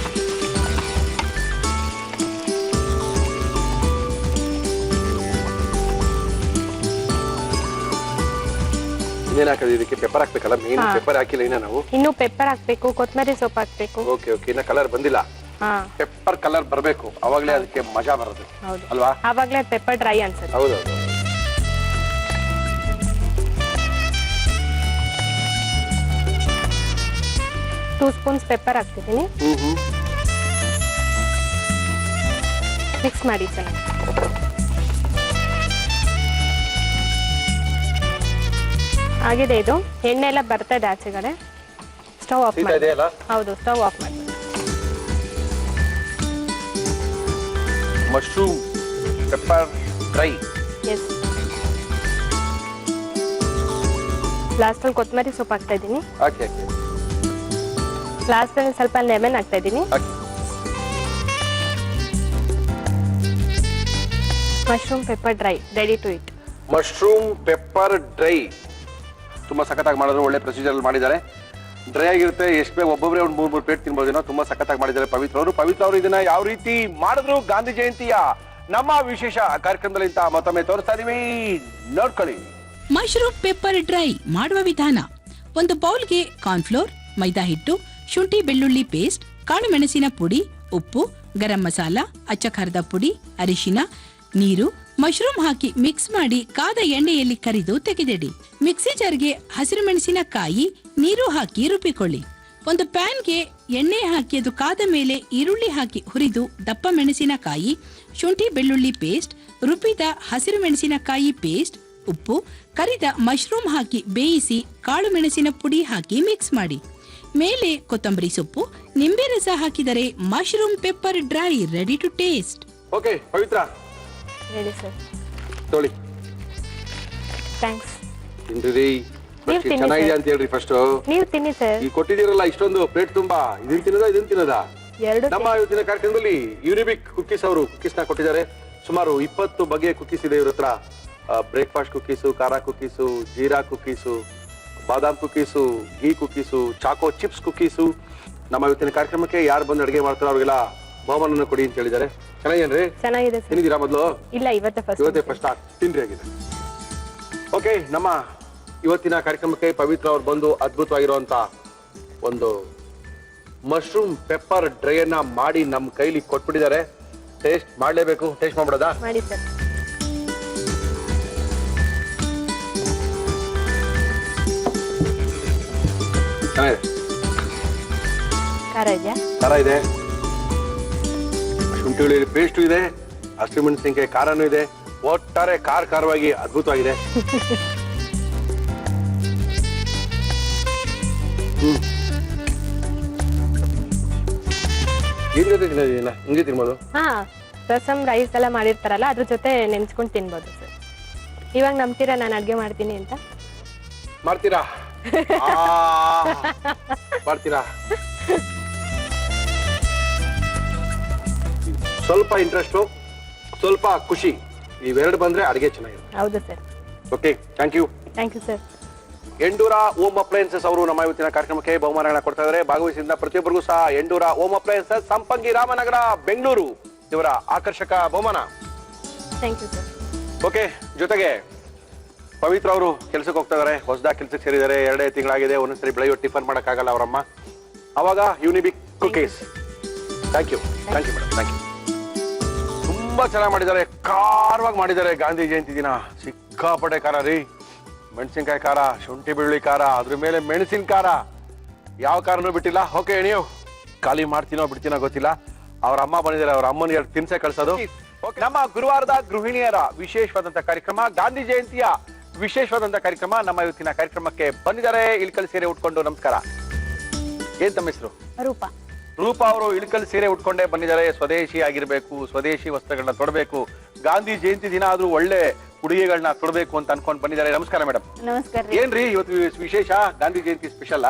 ಇನ್ನೇನ್ ಹಾಕೋದು ಇದಕ್ಕೆ? ಪೆಪ್ಪರ್ ಹಾಕ್ಬೇಕಲ್ಲ, ಮೇನ್
ಹಾ.
ಪೆಪ್ಪರ್ ಹಾಕಿಲ್ಲ ಇನ್ನ ನಾವು.
ಇನ್ನು ಪೆಪ್ಪರ್ ಹಾಕ್ಬೇಕು, ಕೊತ್ತಂಬರಿ ಸೊಪ್ಪು ಹಾಕ್ಬೇಕು.
ಓಕೆ ಓಕೆ, ಇನ್ನ ಕಲರ್ ಬಂದಿಲ್ಲ.
ಹಾ
ಪೆಪ್ಪರ್ ಕಲರ್ ಬರಬೇಕು, ಅವಾಗ್ಲೇ ಅದಕ್ಕೆ ಮಜಾ ಬರೋದು
ಹೌದು
ಅಲ್ವಾ?
ಆವಾಗ್ಲೇ ಪೆಪ್ಪರ್ ಡ್ರೈ ಅನ್ಸುತ್ತೆ.
ಹೌದೌದು.
2 ಸ್ಪೂನ್ಸ್ ಪೆಪ್ಪರ್ ಹಾಕ್ತಿದ್ದೀನಿ. ಮಿಕ್ಸ್ ಮಾಡಿ ಚೆನ್ನಾಗಿ. ಆಗಿದೆ ಇದು. ಎಣ್ಣೆ ಎಲ್ಲ ಬರ್ತಾ ಇದೆ ಆಚೆಗಡೆ. ಸ್ಟವ್ ಆಫ್
ಸೀದಾ
ಮಾಡಿ.
ಇದೆಯಲ್ಲ?
ಹೌದು, ಸ್ಟವ್ ಆಫ್ ಮಾಡಿ.
Mushroom pepper dry.
ಎಸ್. ಲಾಸ್ಟಲ್ಲಿ ಕೊತ್ತಂಬರಿ ಸೊಪ್ಪು ಹಾಕ್ತಾ ಇದ್ದೀನಿ.
ಹಾಕಿ ಹಾಕಿ
ಲಾಸ್ಟಲ್ಲಿ ಸ್ವಲ್ಪ ಲೆಮನ್ ಹಾಕ್ತಾ ಇದ್ದೀನಿ.
ಹಾಕಿ.
Mushroom pepper dry ready to eat.
Mushroom pepper dry ತುಂಬಾ ಸಖತ್ತಾಗಿ ಮಾಡಿದ್ರು. ಒಳ್ಳೆ ಪ್ರೊಸೀಜರ್ ಮಾಡಿದ್ದಾರೆ. ಡ್ರೈ ಆಗಿರುತ್ತೆ. ಎಷ್ಟು ಬೇಗ ಒಬ್ಬೊಬ್ಬರೇ ಒಂದು 3 ಪ್ಲೇಟ್ ತಿನ್ಬೋದೇನೋ. ತುಂಬಾ ಸಖತ್ತಾಗಿ ಮಾಡಿದ್ದಾರೆ ಪವಿತ್ರ ಅವರು ಇದನ್ನ ಯಾವ ರೀತಿ ಮಾಡಿದ್ರು ಗಾಂಧಿ ಜಯಂತಿಯ ನಮ್ಮ ವಿಶೇಷ ಕಾರ್ಯಕ್ರಮದಲ್ಲಿ ಅಂತ ಮತ್ತೊಮ್ಮೆ ತೋರಿಸ್ತಾ ಇದೀವಿ, ನೋಡ್ಕೊಳ್ಳಿ.
ಮಶ್ರೂಮ್ ಪೆಪ್ಪರ್ ಡ್ರೈ ಮಾಡುವ ವಿಧಾನ: ಒಂದು ಬೌಲ್ಗೆ ಕಾರ್ನ್ಫ್ಲೋರ್, ಮೈದಾ ಹಿಟ್ಟು, ಶುಂಠಿ ಬೆಳ್ಳುಳ್ಳಿ ಪೇಸ್ಟ್, ಕಾಳು ಮೆಣಸಿನ ಪುಡಿ, ಉಪ್ಪು, ಗರಂ ಮಸಾಲ, ಅಚ್ಚ ಖಾರದ ಪುಡಿ, ಅರಿಶಿನ, ನೀರು, ಮಶ್ರೂಮ್ ಹಾಕಿ ಮಿಕ್ಸ್ ಮಾಡಿ ಕಾದ ಎಣ್ಣೆಯಲ್ಲಿ ಕರಿದು ತೆಗೆದಿಡಿ. ಮಿಕ್ಸಿ ಜಾರ್ಗೆ ಹಸಿರು ಮೆಣಸಿನಕಾಯಿ, ನೀರು ಹಾಕಿ ರುಬ್ಬಿಕೊಳ್ಳಿ. ಒಂದು ಪ್ಯಾನ್ಗೆ ಎಣ್ಣೆ ಹಾಕಿ ಅದು ಕಾದ ಮೇಲೆ ಈರುಳ್ಳಿ ಹಾಕಿ ಹುರಿದು ದಪ್ಪ ಮೆಣಸಿನಕಾಯಿ, ಶುಂಠಿ ಬೆಳ್ಳುಳ್ಳಿ ಪೇಸ್ಟ್, ರುಬ್ಬಿದ ಹಸಿರು ಮೆಣಸಿನಕಾಯಿ ಪೇಸ್ಟ್, ಉಪ್ಪು, ಕರಿದ ಮಶ್ರೂಮ್ ಹಾಕಿ ಬೇಯಿಸಿ ಕಾಳು ಮೆಣಸಿನ ಪುಡಿ ಹಾಕಿ ಮಿಕ್ಸ್ ಮಾಡಿ. ಮೇಲೆ ಕೊತ್ತಂಬರಿ ಸೊಪ್ಪು, ನಿಂಬೆ ರಸ ಹಾಕಿದರೆ mushroom pepper dry ready to taste.
Okay Pavitra,
ಹೇಳಿ ಸರ್.
ತೊಳಿ
ಥ್ಯಾಂಕ್ಸ್.
ತಿನ್ರಿ.
ನೀವ್ ತಿನ್ನಿ
ಚೆನ್ನಾಗಿದೆ
ಸರ್.
ಅಂತ ಹೇಳ್ರಿ ಫಸ್ಟ್.
ನೀವು ತಿನ್ನಿ ಸರ್.
ಈ ಕೊಟ್ಟಿದ್ದೀರಲ್ಲ ಇಷ್ಟೊಂದು ಪ್ಲೇಟ್ ತುಂಬಾ, ಇದನ್ ತಿನ್ನೋದಾ?
ಎರಡು
ನಮ್ಮ ಇವತ್ತಿನ ಕಾರ್ಯಕ್ರಮದಲ್ಲಿ ಯೂನಿಬಿಕ್ ಕುಕ್ಕೀಸ್ ಅವರು ಕುಕ್ಕೀಸ್ ನ ಕೊಟ್ಟಿದ್ದಾರೆ. ಸುಮಾರು 20 ಬಗೆಯ ಕುಕ್ಕೀಸ್ ಇದೆ ಇವ್ರ ಹತ್ರ. ಬ್ರೇಕ್ಫಾಸ್ಟ್ ಕುಕ್ಕೀಸು, ಖಾರ ಕುಕ್ಕೀಸು, ಜೀರಾ ಕುಕ್ಕೀಸು, ಬಾದಾಮ್ ಕುಕ್ಕೀಸು, ಘೀ ಕುಕ್ಕೀಸು, ಚಾಕೋ ಚಿಪ್ಸ್ ಕುಕ್ಕೀಸು. ನಮ್ಮ ಇವತ್ತಿನ ಕಾರ್ಯಕ್ರಮಕ್ಕೆ ಯಾರು ಬಂದು ಅಡುಗೆ ಮಾಡ್ತಾರೋ ಅವ್ರಿಗೆಲ್ಲ ಬಹುಮಾನ ಕೊಡಿ ಅಂತ ಹೇಳಿದ್ದಾರೆ. ಚೆನ್ನಾಗೇನ್ರಿ?
ಚೆನ್ನಾಗಿದೆ ಸರ್.
ತಿಂದಿದ್ದೀರಾ ಮೊದಲು?
ಇಲ್ಲ, ಇವತ್ತೇ
ಫಸ್ಟ್ ತಿನ್ರಿ ಆಗಿದೆ. ಓಕೆ, ನಮ್ಮ ಇವತ್ತಿನ ಕಾರ್ಯಕ್ರಮಕ್ಕೆ ಪವಿತ್ರ ಅವ್ರು ಬಂದು ಅದ್ಭುತವಾಗಿರುವಂತ ಒಂದು ಮಶ್ರೂಮ್ ಪೆಪ್ಪರ್ ಡ್ರೈ ಅನ್ನ ಮಾಡಿ ನಮ್ಮ ಕೈಲಿ ಕೊಟ್ಬಿಟ್ಟಿದ್ದಾರೆ. ಟೇಸ್ಟ್ ಮಾಡ್ಲೇಬೇಕು. ಟೇಸ್ಟ್ ಮಾಡ್ಬಿಡೋದಾ?
ಮಾಡಿ ಸರ್.
ಚೆನ್ನಾಗಿದೆ.
ಖಾರ ಇದೆಯಾ?
ಖಾರ ಇದೆ, ಶುಂಠಿ ಬೆಳ್ಳುಳ್ಳಿ ಪೇಸ್ಟು ಇದೆ, ಹಸಿಮೆಣಸಿನಕಾಯಿ ಖಾರನೂ ಇದೆ. ಒಟ್ಟಾರೆ ಖಾರವಾಗಿ ಅದ್ಭುತವಾಗಿದೆ. ಏನ್ ಜೊತೆ ತಿನ್ನೋದಿಲ್ಲ, ಹಿಂಗೆ ತಿನ್ಬೋದು.
ಹಾ, ರಸಮ್ ರೈಸ್ ಎಲ್ಲ ಮಾಡಿರ್ತಾರಲ್ಲ ಅದ್ರ ಜೊತೆ ನೆನ್ಸ್ಕೊಂಡು ತಿನ್ಬೋದು ಸರ್. ಇವಾಗ ನಂಬ್ತೀರಾ ನಾನು ಅಡ್ಗೆ ಮಾಡ್ತೀನಿ ಅಂತ?
ಮಾಡ್ತೀರಾ? ಮಾಡ್ತೀರಾ? ಸ್ವಲ್ಪ ಇಂಟ್ರೆಸ್ಟು, ಸ್ವಲ್ಪ ಖುಷಿ, ಇವೆರಡು ಬಂದ್ರೆ ಅಡಿಗೆ ಚೆನ್ನಾಗಿದೆ.
ಹೌದು sir.
Okay, thank you.
Thank you sir.
Endura Om appliances ಅವರು ನಮ್ಮ ಇವತ್ತಿನ ಕಾರ್ಯಕ್ರಮಕ್ಕೆ ಬಹುಮಾನಗಳನ್ನ ಕೊಡ್ತಾ ಇದ್ದಾರೆ. ಭಾಗವಹಿಸಿದ ಪ್ರತಿಯೊಬ್ಬರಿಗೂ ಸಹ ಎಂಡೂರ ಓಮ್ ಅಪ್ಲಯನ್ಸಸ್, ಸಂಪಂಗಿ ರಾಮನಗರ, ಬೆಂಗಳೂರು ಇವರ ಆಕರ್ಷಕ ಬಹುಮಾನ.
Thank you sir.
ಓಕೆ, ಜೊತೆಗೆ ಪವಿತ್ರ ಅವರು ಕೆಲಸಕ್ಕೆ ಹೋಗ್ತಾ ಇದಾರೆ. ಹೊಸದಾಗಿ ಕೆಲಸಕ್ಕೆ ಸೇರಿದ್ದಾರೆ. 2 ತಿಂಗಳಾಗಿದೆ. ಒಂದೊಂದ್ಸರಿ ಬೆಳಗ್ಗೆ ಟಿಫನ್ ಮಾಡೋಕ್ಕಾಗಲ್ಲ ಅವರಮ್ಮ. ಅವಾಗ Unibic cookies. Thank you madam, thank you. ತುಂಬಾ ಚೆನ್ನಾಗಿ ಮಾಡಿದ್ದಾರೆ, ಖಾರವಾಗಿ ಮಾಡಿದ್ದಾರೆ. ಗಾಂಧಿ ಜಯಂತಿ ದಿನ ಸಿಕ್ಕಾಪಟ್ಟೆ ಖಾರ ರೀ. ಮೆಣಸಿನ್ಕಾಯಿ ಖಾರ, ಶುಂಠಿ ಬೆಳ್ಳುಳ್ಳಿ ಖಾರ, ಅದ್ರ ಮೇಲೆ ಮೆಣಸಿನ ಖಾರ, ಯಾವ ಖಾರನೂ ಬಿಟ್ಟಿಲ್ಲ. ಓಕೆ, ನೀವು ಖಾಲಿ ಮಾಡ್ತೀನೋ ಬಿಡ್ತೀನೋ ಗೊತ್ತಿಲ್ಲ. ಅವ್ರ ಅಮ್ಮ ಬಂದಿದ್ದಾರೆ, ಅವ್ರ ಅಮ್ಮನಿಗೆ ತಿನ್ಸೆ ಕಳ್ಸೋದು. ನಮ್ಮ ಗುರುವಾರದ ಗೃಹಿಣಿಯರ ವಿಶೇಷವಾದಂತ ಕಾರ್ಯಕ್ರಮ, ಗಾಂಧಿ ಜಯಂತಿಯ ವಿಶೇಷವಾದಂತ ಕಾರ್ಯಕ್ರಮ. ನಮ್ಮ ಇವತ್ತಿನ ಕಾರ್ಯಕ್ರಮಕ್ಕೆ ಬಂದಿದ್ದಾರೆ ಇಳ್ಕಲ್ ಸೀರೆ ಉಟ್ಕೊಂಡು. ನಮಸ್ಕಾರ, ಏನ್ ತಮ್ಮ ಹೆಸರು?
ರೂಪಾ.
ರೂಪಾ ಅವರು ಇಳ್ಕಲ್ ಸೀರೆ ಉಟ್ಕೊಂಡೇ ಬಂದಿದ್ದಾರೆ. ಸ್ವದೇಶಿ ಆಗಿರ್ಬೇಕು, ಸ್ವದೇಶಿ ವಸ್ತ್ರಗಳನ್ನ ತೊಡಬೇಕು, ಗಾಂಧಿ ಜಯಂತಿ ದಿನ ಆದ್ರೂ ಒಳ್ಳೆ ಉಡುಗೆಗಳನ್ನ ತೊಡಬೇಕು ಅಂತ ಅನ್ಕೊಂಡ್ ಬಂದಿದ್ದಾರೆ. ನಮಸ್ಕಾರ ಮೇಡಮ್.
ನಮಸ್ಕಾರ.
ಏನ್ರಿ ಇವತ್ತು ವಿಶೇಷ? ಗಾಂಧಿ ಜಯಂತಿ ಸ್ಪೆಷಲ್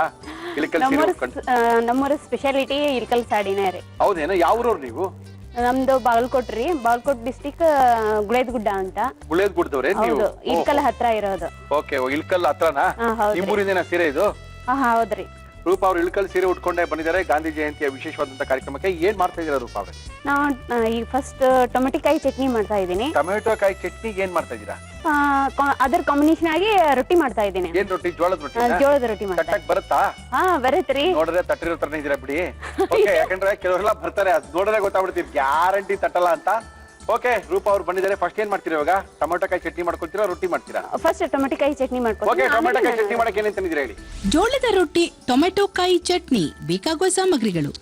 ಇಳ್ಕಲ್ ಸೀರೆ ಉಟ್ಕೊಂಡು?
ನಮ್ಮೂರ ಸ್ಪೆಷಾಲಿಟಿ ಇಳ್ಕಲ್ ಸಾಡಿನೇ ರೀ.
ಹೌದೇನೋ? ಯಾವ್ರವ್ರು ನೀವು?
ನಮ್ದು ಬಾಗಲಕೋಟ್ ರೀ. ಬಾಗಲಕೋಟ್ ಡಿಸ್ಟಿಕ್ ಗುಳೇದಗುಡ್ಡ ಅಂತ.
ಗುಳೇದಗುಡ್ಡವ್ರೆ ನೀವು?
ಹೌದು, ಇಳ್ಕಲ್ ಹತ್ರ ಇರೋದು.
ಓಕೆ, ಇಳ್ಕಲ್ ಹತ್ರನಾ?
ಹಾ, ಹೌದ್ರಿ.
ನಿಮ್ಮೂರಿಂದೇನಾ ಸೀರೆ ಇದು?
ಹೌದ್ರಿ.
ರೂಪ ಅವ್ರು ಇಳ್ಕಲ್ ಸೀರೆ ಉಟ್ಕೊಂಡೇ ಬಂದಿದ್ದಾರೆ ಗಾಂಧಿ ಜಯಂತಿಯ ವಿಶೇಷವಾದಂತ ಕಾರ್ಯಕ್ರಮಕ್ಕೆ. ಏನ್ ಮಾಡ್ತಾ ಇದ್ದೀರಾ ರೂಪ ಅವ್ರೆ?
ನಾವು ಈಗ ಫಸ್ಟ್ ಟೊಮೆಟೊಕಾಯಿ ಚಟ್ನಿ ಮಾಡ್ತಾ ಇದ್ದೀನಿ.
ಟೊಮೆಟೊ ಕಾಯಿ ಚಟ್ನಿಗೆ ಏನ್ ಮಾಡ್ತಾ ಇದ್ದೀರಾ?
ಅದರ ಕಾಂಬಿನೇಷನ್ ಆಗಿ ರೊಟ್ಟಿ ಮಾಡ್ತಾ ಇದ್ದೀನಿ.
ಏನ್ ರೊಟ್ಟಿ? ಜೋಳದ ರೊಟ್ಟಿ?
ಜೋಳದ ರೊಟ್ಟಿ ಮಾಡ್ತಾ
ಕಟ್ಟಕ್ ಬರುತ್ತಾ?
ಹಾ ಬರತ್ರಿ.
ನೋಡ್ರೆ ತಟ್ಟಿರೋ ತರನೇ ಇದೀರಾ ಬಿಡಿ. ಓಕೆ, ಯಾಕಂದ್ರೆ ಕೆಲವರೆಲ್ಲ ಬರ್ತಾರೆ, ಅದ್ ನೋಡ್ರೆ ಗೊತ್ತಾಗ್ಬಿಡ್ತೀವಿ ಗ್ಯಾರಂಟಿ ತಟ್ಟಲ್ಲ ಅಂತ. ಓಕೆ, ರೂಪ ಅವ್ರು ಬಂದಿದ್ದಾರೆ. ಫಸ್ಟ್ ಏನ್ ಮಾಡ್ತೀರಾ ಇವಾಗ? ಟೊಮೆಟೊ ಕಾಯಿ ಚಟ್ನಿ ಮಾಡ್ಕೊಳ್ತೀರಾ, ರೊಟ್ಟಿ ಮಾಡ್ತೀರಾ?
ಫಸ್ಟ್ ಟೊಮೆಟೊಕಾಯಿ ಚಟ್ನಿ ಮಾಡ್ಕೊಳ್ತೀನಿ.
ಓಕೆ, ಟೊಮೆಟೊ ಕಾಯಿ ಚಟ್ನಿ ಮಾಡಕ್ಕೆ ಏನೇನ್ ತಂದಿದ್ದೀರಾ ಹೇಳಿ?
ಜೋಳದ ರೊಟ್ಟಿ ಟೊಮೆಟೊ ಕಾಯಿ ಚಟ್ನಿ ಬೇಕಾಗುವ ಸಾಮಗ್ರಿಗಳು: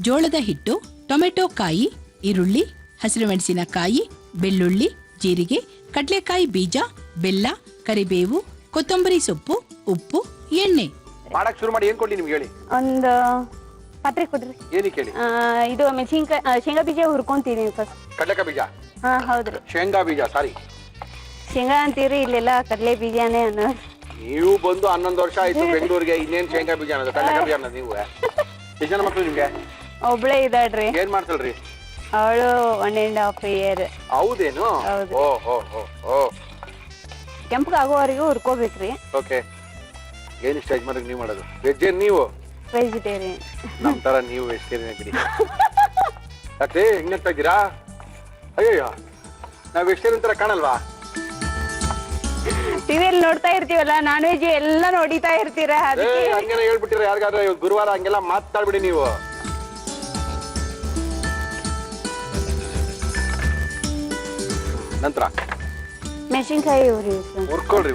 ಜೋಳದ ಹಿಟ್ಟು, ಟೊಮೆಟೊ ಕಾಯಿ, ಈರುಳ್ಳಿ, ಹಸಿರು ಮೆಣಸಿನಕಾಯಿ, ಬೆಳ್ಳುಳ್ಳಿ, ಜೀರಿಗೆ, ಕಡಲೆಕಾಯಿ ಬೀಜ, ಬೆಲ್ಲ, ಕರಿಬೇವು, ಕೊತ್ತಂಬರಿ ಸೊಪ್ಪು, ಉಪ್ಪು, ಎಣ್ಣೆ.
ಮಾಡಕ್ ಶುರು ಮಾಡಿ. ಏನ್ ಕೊಡ್ಲಿ ನಿಮ್ಗೆ ಹೇಳಿ?
ಒಂದು ಪಾತ್ರೆ ಕೊಡ್ರಿ.
ಏನಕ್ಕೆ ಹೇಳಿ?
ಇದು ಮೆಣಸಿನ್ಕಾಯಿ ಶೇಂಗಾ ಬೀಜ ಹುರ್ಕೊಂತಿದೀನಿ ಫಸ್ಟ್.
ಕಡಲೆಕಾಯಿ ಬೀಜ?
ಹಾ ಹೌದ್ರಿ.
ಶೇಂಗಾ ಬೀಜ, ಸಾರಿ
ಶೇಂಗಾ ಅಂತೀರಿ, ಇಲ್ಲೆಲ್ಲ ಕಡಲೆ ಬೀಜನೇ ಅನ್ನೋ.
ನೀವು ಬಂದು 11 ವರ್ಷ ಆಯ್ತು ಬೆಂಗಳೂರಿಗೆ, ಇನ್ನೇನ್ ಶೇಂಗಾ ಬೀಜ ಅನ್ನೋದು? ಕಡಲೆಕಾಯಿ ಬೀಜ ಅನ್ನೋದು ನೀವು? ಎಷ್ಟು ಜನ ಮಕ್ಕಳು ನಿಮ್ಗೆ?
ಒಬ್ಳೆ ಇದಾಳ್ರಿ.
ಏನ್ ಮಾಡ್ತಲ್ರಿ
ಅವಳು 1.5 year.
ಹೌದೇನು?
ಹೌದು.
ಓ ಓ ಓ ಓ
ಕೆಂಪಗಾಗೋವರೆಗೂ ಹುರ್ಕೋಬೇಕ್ರಿ.
ಓಕೆ. ಏನ್ ಇಷ್ಟ ಯಜಮಾನಿಗೆ ನೀವು ಮಾಡೋದು? ವೆಜ್ ಏನ್ ನೀವು?
ವೆಜಿಟೇರಿಯನ್.
ನಮ್ ತರ ನೀವು ವೆಜಿಟೇರಿಯನ್ ಬಿಡಿ. ಯಾಕೆ ಹೆಂಗಂತ ಇದ್ದೀರಾ? ಅಯ್ಯಯ್ಯೋ, ನಾವ್ ವೆಜಿಟೇರಿಯನ್ ತರ ಕಾಣಲ್ವಾ?
ಟಿವಿಯಲ್ಲಿ ನೋಡ್ತಾ ಇರ್ತೀವಲ್ಲ, ನಾನ್ ವೆಜ್ ಎಲ್ಲ ನೋಡಿತಾ ಇರ್ತೀರಾ, ಅದಕ್ಕೆ
ಹಂಗೇನ ಹೇಳ್ಬಿಟ್ಟಿರ ಯಾರಿಗಾದ್ರೆ? ಗುರುವಾರ ಹಂಗೆಲ್ಲ ಮಾತಾಡ್ಬಿಡಿ ನೀವು. ನಂತರ
ಮೆಣಸಿನ್ಕಾಯಿ
ಹುರ್ಕೊಳ್ರಿ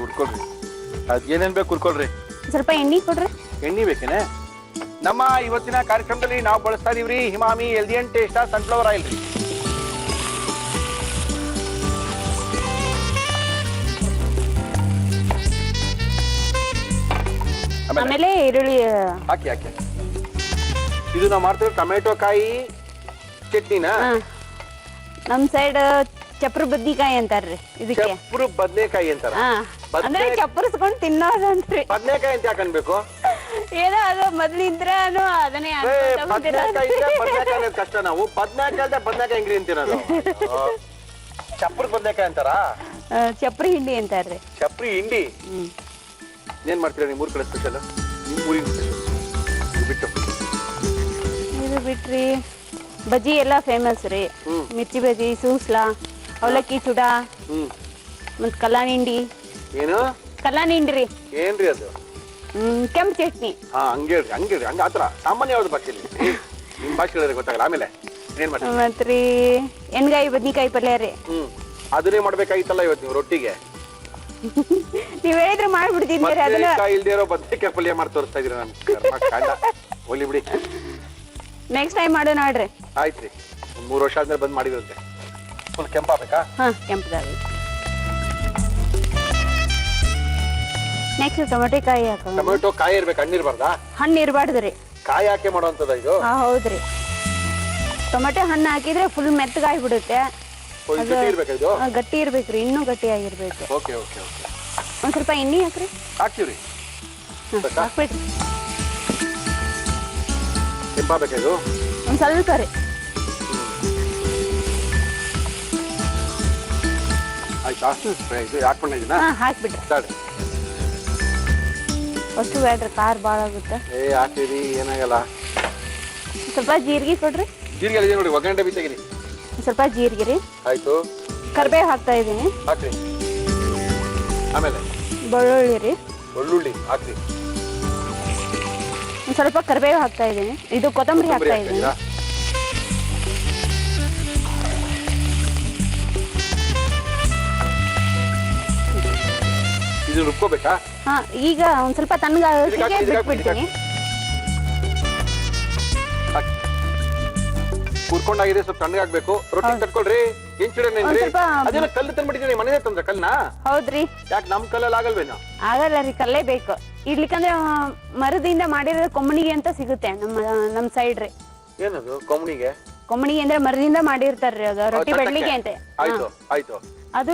ಅದ್ ಏನೇನ್ ಬೇಕು ಹುರ್ಕೊಳ್ರಿ.
ಸ್ವಲ್ಪ ಎಣ್ಣೆ ಕೊಡ್ರಿ.
ಎಣ್ಣೆ ಬೇಕೇನೆ? ನಮ್ಮ ಇವತ್ತಿನ ಕಾರ್ಯಕ್ರಮದಲ್ಲಿ ನಾವು ಬಳಸ್ತಾ ಇದೀವ್ರಿ Himami healthy and taste sunflower oil ರೀ.
ಆಮೇಲೆ ಈರುಳ್ಳಿ
ಹಾಕಿ. ಇದು ನಾವು ಮಾಡ್ತಿರೋ ಟೊಮೆಟೊ ಕಾಯಿ ಚಟ್ನಿನಾ?
ನಮ್ ಸೈಡ್ ಚಪ್ರ ಬದ್ನಿಕಾಯಿ ಅಂತಾರ್ರಿ ಇದಕ್ಕೆ.
ಚಪ್ರ ಬದನೆಕಾಯಿ ಅಂತಾರ?
ಅಂದ್ರೆ ಚಪ್ಪರಿಸ್ಕೊಂಡ್ ತಿನ್ನೋದಂತ್ರಿ.
ಬದನೆಕಾಯಿ ಅಂತ ಯಾಕೆ ಅನ್ಬೇಕು?
ಏನೋ ಅದು ಮೊದ್ಲಿಂದ್ರನು ಅದನ್ನೇ
ಬದನೆಕಾಯಿ ಕಷ್ಟ. ನಾವು ಬದನೆಕಾಯಿ ಹೆಂಗ್ರಿ ಅಂತೀರದು? ಚಪ್ರ ಬದನೆಕಾಯಿ ಅಂತಾರ?
ಚಪ್ರಿ ಹಿಂಡಿ ಅಂತಾರ್ರಿ.
ಚಪ್ರಿ ಹಿಂಡಿ ಏನ್ ಮಾಡ್ತೀರಾ ನಿಮ್ ಊರ್ ಕಡೆ ಸ್ಪೆಷಲ್? ನಿಮ್ ಊರಿನ ಬಿಟ್ಟು
ಇದು ಬಿಟ್ರಿ ಬಜ್ಜಿ ಎಲ್ಲ ಫೇಮಸ್ ರೀ. ಮಿರ್ಚಿ ಬಜ್ಜಿ, ಸೂಸ್ಲಾ, ಅವಲಕ್ಕಿ ಚೂಡ, ಮತ್ ಕಲ್ಲಾಣಿ ಹಿಂಡಿ.
ಏನು
ಕಲ್ಲಾಣಿ ಹಿಂಡಿ ರೀ?
ಏನ್ರಿ ಅದು?
ಕೆಂಪು ಚಟ್ನಿ.
ಹಾ, ಹಂಗೇಳ್ರಿ ಹಂಗ ಆತರ ಸಾಮಾನ್ಯವಾದ ಭಾಷೆಯಲ್ಲಿ ನಿಮ್ ಭಾಷೆ ಹೇಳಿದ್ರೆ ಗೊತ್ತಾಗಲ್ಲ. ಆಮೇಲೆ ಏನ್ ಮಾಡ್ತೀರಿ?
ಮತ್ರಿ ಎಣ್ಗಾಯಿ ಬದ್ನಿಕಾಯಿ ಪಲ್ಯ ರೀ.
ಅದನ್ನೇ ಮಾಡ್ಬೇಕಾಗಿತ್ತಲ್ಲ ಇವತ್ತು ನೀವು ರೊಟ್ಟಿಗೆ.
ನೀವ್ ಹೇಳಿದ್ರೆ ಮಾಡ್ಬಿಡ್ತಿದ್ದೀರಿ. ಅದನ್ನ
ಇಲ್ದೇ ಇರೋ ಬದ್ನೆಕಾಯಿ ಪಲ್ಯ ಮಾಡಿ ತೋರಿಸ್ತಾ ಇದೀರ ನಮ್ ಕಾಂಡ. ಹೋಗ್ಲಿ ಬಿಡಿ,
ನೆಕ್ಸ್ಟ್ ಟೈಮ್ ಮಾಡೋ ನೋಡ್ರಿ.
ಆಯ್ತ್ರಿ. 3 ವರ್ಷ ಆದ್ಮೇಲೆ ಬಂದ್ ಮಾಡಿದ್ರಂತೆ. ಫುಲ್ ಕೆಂಪಾಗಬೇಕಾ?
ಹಾ, ಕೆಂಪದಾಗಿ. ನೆಕ್ಸ್ಟ್ ಟೊಮೆಟೊ ಕಾಯಿ ಹಾಕೋಣ.
ಟೊಮೆಟೊ ಕಾಯಿ ಇರ್ಬೇಕು, ಹಣ್ಣಿರ್ಬಾರ್ದಾ?
ಹಣ್ಣು ಇರಬಾರ್ದ್ರಿ.
ಕಾಯಿ ಹಾಕಿ ಮಾಡೋಂಥದ್ದು ಇದು?
ಹೌದ್ರಿ. ಟೊಮೆಟೊ ಹಣ್ಣು ಹಾಕಿದ್ರೆ ಫುಲ್ ಮೆತ್ತಗಾಗಿ ಬಿಡುತ್ತೆ.
ಇರ್ಬೇಕು ಇದು?
ಗಟ್ಟಿ ಇರ್ಬೇಕ್ರಿ, ಇನ್ನೂ ಗಟ್ಟಿ ಆಗಿರ್ಬೇಕು.
Okay okay okay.
ಒಂದ್ ಸ್ವಲ್ಪ ಎಣ್ಣೆ ಹಾಕ್ರಿ.
ಹಾಕ್ತೀವ್ರಿ.
ಹಾಕ್ಬಿಡ್ರಿ.
ಕೆಂಪಾಗಬೇಕಾ ಇದು?
ಒಂದ್ ಸ್ವಲ್ಪ ರೀ.
ಆಯ್ತಾ? ಇದು ಹಾಕ್ಕೊಂಡ ಇದೀನಾ?
ಹಾಕ್ಬಿಡ್ರಿ.
ಸರಿ.
ಅಷ್ಟು ಬೇಡ್ರಿ, ಖಾರ ಭಾಳ ಆಗುತ್ತೆ.
ಹಾಕಿರಿ, ಏನಾಗಲ್ಲ.
ಸ್ವಲ್ಪ ಜೀರಿಗೆ ಕೊಡ್ರಿ.
ಜೀರಿಗೆ ನೋಡಿ, ಒಗ್ಗರಣೆ ಬೀಜಗಿರಿ.
ಸ್ವಲ್ಪ ಜೀರಿಗೆ ರೀ.
ಆಯ್ತು.
ಕರಿಬೇವು ಹಾಕ್ತಾ ಇದೀನಿ.
ಹಾಕ್ರಿ. ಆಮೇಲೆ
ಬೆಳ್ಳುಳ್ಳಿ ರೀ.
ಬೆಳ್ಳುಳ್ಳಿ ಹಾಕ್ರಿ.
ಒಂದ್ ಸ್ವಲ್ಪ ಕರಿಬೇವು ಹಾಕ್ತಾ ಇದೀನಿ. ಇದು ಕೊತ್ತಂಬರಿ ಹಾಕ್ತಾ ಇದೀನಿ.
ಇದು ರುಬ್ಕೋಬೇಕಾ?
ಹಾ, ಈಗ ಒಂದ್ ಸ್ವಲ್ಪ ತಣ್ಣಗಾಗೋಕೆ ಬಿಟ್ಬಿಡ್ತೀನಿ.
ಹುರ್ಕೊಂಡಾಗಿದೆ, ಸ್ವಲ್ಪ ತಣ್ಣಗಾಗ್ಬೇಕು. ರೊಟ್ಟಿ ತಟ್ಕೊಳ್ರಿ. ಅದೇನ ಕಲ್ಲು ತಂದ್ಬಿಟ್ಟಿದ್ದೀನಿ, ಮನೇನೆ ತಂದ್ರ ಕಲ್ನ?
ಹೌದ್ರಿ.
ಯಾಕೆ ನಮ್ ಕಲ್ಲಲ್ಲಿ ಆಗಲ್ವೇನೋ?
ಆಗಲ್ಲ ರೀ, ಕಲ್ಲೇ ಬೇಕು. ಇಡ್ಲಿಕ್ಕಂದ್ರೆ ಮರದಿಂದ ಮಾಡಿರೋ ಕೊಮ್ಮಣಿಗೆ ಅಂತ ಸಿಗುತ್ತೆ ನಮ್ ಸೈಡ್ ರೀ.
ಏನದು ಕೊಮ್ಮಣಿಗೆ?
ಕೊಮ್ಮಣಿಗೆ ಅಂದ್ರೆ ಮರದಿಂದ ಮಾಡಿರ್ತಾರ್ರಿ, ಅದು ರೊಟ್ಟಿ ಬೆಳ್ಳಿಗೆ ಅಂತ.
ಆಯ್ತು ಆಯ್ತು.
ಅದು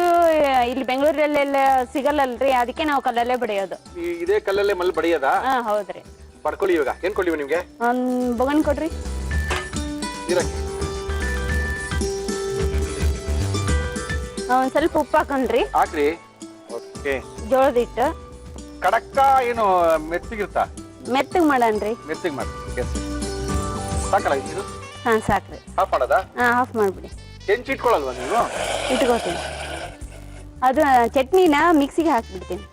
ಇಲ್ಲಿ ಬೆಂಗಳೂರಲ್ಲೆಲ್ಲ ಸಿಗಲ್ಲಲ್ರಿ, ಅದಕ್ಕೆ ನಾವು ಕಲ್ಲಲ್ಲೇ ಬಡಿಯೋದು.
ಇದೇ ಕಲ್ಲಲ್ಲೇ ಮಲ್ ಬಡಿಯೋದಾ?
ಹೌದ್ರಿ.
ಬಡ್ಕೊಳ್ಳಿ. ಇವಾಗ ಏನ್ ಕೊಡ್ಲಿವ ನಿಮ್ಗೆ?
ಒಂದ್ ಬೊಗಣ್ ಕೊಡ್ರಿ. ಒಂದ್ ಸ್ವಲ್ಪ ಉಪ್ಪು ಹಾಕೊಂಡ್ರಿ.
ಹಾಕ್ರಿ. ಓಕೆ.
ಜೋಳದ ಹಿಟ್ಟು.
ಕಡಕ್ಕ ಏನು ಮೆತ್ತಗಿರ್ತಾ?
ಮೆತ್ತಗ್ ಮಾಡನ್ರಿ.
ಮೆತ್ತಿಗೆ ಮಾಡಿ. ಎಸ್ ಸಾಕಲ್ಲ ಇದು?
ಹಾ ಸಾಕ್ರಿ.
ಆಫ್ ಮಾಡೋದಾ?
ಹಾ ಆಫ್ ಮಾಡ್ಬಿಡಿ.
ಹೆಂಚು ಇಟ್ಕೊಳ್ಳಲ್ವಾ ನೀವು?
ಇಟ್ಕೋತೀನಿ. ಅದು ಚಟ್ನಿನ ಮಿಕ್ಸಿಗೆ ಹಾಕ್ಬಿಡ್ತೀನಿ.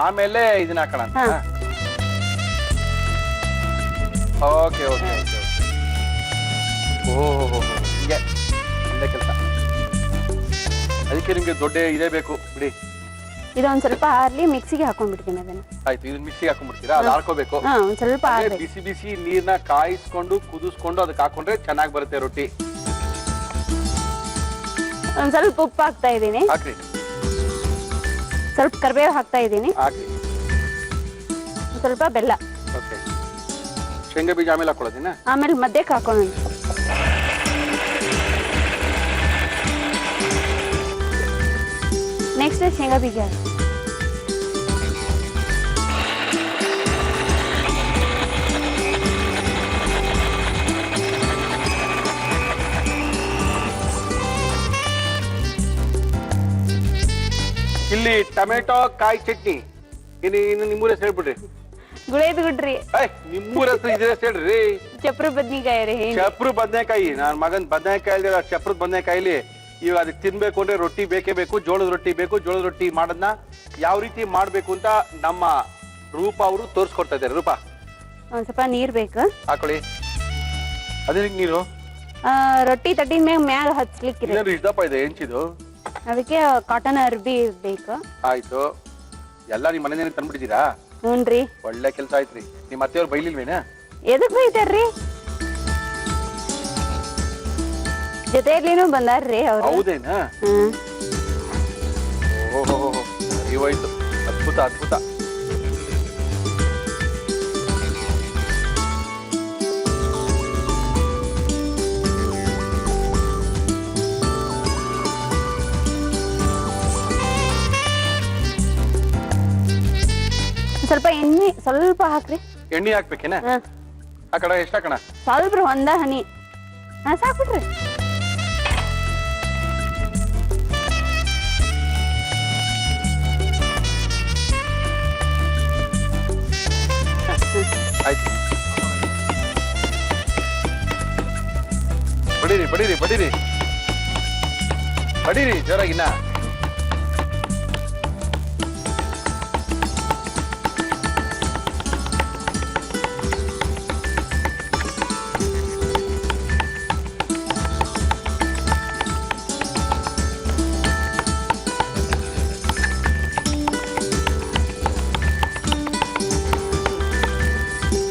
ಆಮೇಲೆ ಇದನ್ನ ಹಾಕೋಣ ಅಂತ.
ಹಾ.
ಓಕೆ ಓಕೆ ಓಕೆ ಓಹೋ ಹಿಂಗೆ ಒಳ್ಳೆ ಕೆಲಸ. ಅದಕ್ಕೆ ನಿಮ್ಗೆ ದೊಡ್ಡ ಇದೇ ಬೇಕು ಬಿಡಿ.
ಇದೊಂದ್ ಸ್ವಲ್ಪ ಆರ್ಲಿ ಮಿಕ್ಸಿಗೆ ಹಾಕೊಂಡ್ಬಿಡ್ತೀನಿ ಅದನ್ನ.
ಆಯ್ತು, ಇದನ್ನ ಮಿಕ್ಸಿಗೆ ಹಾಕೊಂಡ್ಬಿಡ್ತೀರಾ? ಅದು ಹಾಕೋಬೇಕು.
ಹಾ ಒಂದ್ ಸ್ವಲ್ಪ ಆರ್ಲಿ.
ಬಿಸಿ ಬಿಸಿ ನೀರ್ನ ಕಾಯಿಸ್ಕೊಂಡು ಕುದಿಸ್ಕೊಂಡು ಅದಕ್ಕೆ ಹಾಕೊಂಡ್ರೆ ಚೆನ್ನಾಗಿ ಬರುತ್ತೆ ರೊಟ್ಟಿ.
ಒಂದ್ ಸ್ವಲ್ಪ ಉಪ್ಪು ಹಾಕ್ತಾ ಇದೀನಿ.
ಹಾಕ್ರಿ.
ಸ್ವಲ್ಪ ಕರಿಬೇವು ಹಾಕ್ತಾ ಇದೀನಿ.
ಹಾಕ್ರಿ.
ಒಂದ್ ಸ್ವಲ್ಪ ಬೆಲ್ಲ.
ಓಕೆ. ಶೇಂಗಾ ಬೀಜ ಆಮೇಲೆ ಹಾಕೊಳ್ಳೋದಿನ?
ಆಮೇಲೆ ಮಧ್ಯಕ್ಕೆ ಹಾಕೋಣ. ನೆಕ್ಸ್ಟ್ ಶೇಂಗಾ ಬೀಜ.
ಇಲ್ಲಿ ಟೊಮೆಟೊ ಕಾಯಿ ಚಟ್ನಿ. ಇನ್ನು ನಿಮ್ಮೂರ ಹೆಸರು ಹೇಳ್ಬಿಡ್ರಿ.
ಗುಳೇದ್ ಗುಡ್ರಿ.
ನಿಮ್ಮೂರ ಹೆಸರು ಇದ್ರೆ ಹೇಳ್ರಿ.
ಚಪ್ರ ಬದ್ನಿಕಾಯಿ ರೀ.
ಚಪ್ರ ಬದನೆಕಾಯಿ. ನನ್ನ ಮಗನ್ ಬದನೆಕಾಯಿ ಚಪ್ರದ ಬದನೆಕಾಯಿಲಿ ಇವಾಗ ಅದಕ್ಕೆ ತಿನ್ಬೇಕು ಅಂದ್ರೆ ರೊಟ್ಟಿ ಬೇಕೇ ಬೇಕು. ಜೋಳದ ರೊಟ್ಟಿ ಬೇಕು. ಜೋಳದ ರೊಟ್ಟಿ ಮಾಡೋದನ್ನ ಯಾವ ರೀತಿ ಮಾಡ್ಬೇಕು ಅಂತ ನಮ್ಮ ರೂಪಾ ಅವರು ತೋರಿಸ್ಕೊಡ್ತಾ ಇದ್ದಾರೆ. ರೂಪಾ
ಒಂದ್ ಸ್ವಲ್ಪ ನೀರ್ ಬೇಕು.
ಹಾಕೊಳ್ಳಿ. ಅದೇ ನೀರು
ರೊಟ್ಟಿ ತಟ್ಟಿನ ಮ್ಯಾಗ ಹಚ್ಲಿಕ್ಕಿರಿ.
ಇನ್ನೇನು ಇಷ್ಟಪ್ಪ ಇದೆ ಹೆಂಚಿದು.
ಅದಕ್ಕೆ ಕಾಟನ್ ಅರ್ಬಿ ಬೇಕು.
ಆಯ್ತು. ಎಲ್ಲ ನಿಮ್ ಮನೇನೆ ತಂದ್ಬಿಟ್ಟಿದ್ದೀರಾ?
ಹ್ಞೂನ್ರಿ.
ಒಳ್ಳೆ ಕೆಲಸ ಆಯ್ತ್ರಿ. ನಿಮ್ಮ ಅತ್ತೆಯವ್ರು ಬೈಲಿಲ್ವೇನಾ?
ಎದಕ್ ಬೈತಾರ್ರಿ? ಜೊತೆಯಲ್ಲಿನೂ ಬಂದಾರ್ರಿ ಅವ್ರು.
ಹೌದೇನಾ? ಓಹೋ ಇವಾಯ್ತು. ಅದ್ಭುತ ಅದ್ಭುತ.
ಸ್ವಲ್ಪ ಎಣ್ಣೆ ಸ್ವಲ್ಪ ಹಾಕ್ರಿ.
ಎಣ್ಣೆ ಹಾಕ್ಬೇಕೇನ? ಹಾಕಣ. ಎಷ್ಟು ಹಾಕಣ?
ಸ್ವಲ್ಪ ಒಂದ ಹನಿ. ಹಾ ಸಾಕ್ಬಿಡ್ರಿ.
ಆಯ್ತು. ಬಡೀರಿ ಬಡೀರಿ ಬಡೀರಿ ಬಡೀರಿ ಜೋರಾಗಿನ್ನ.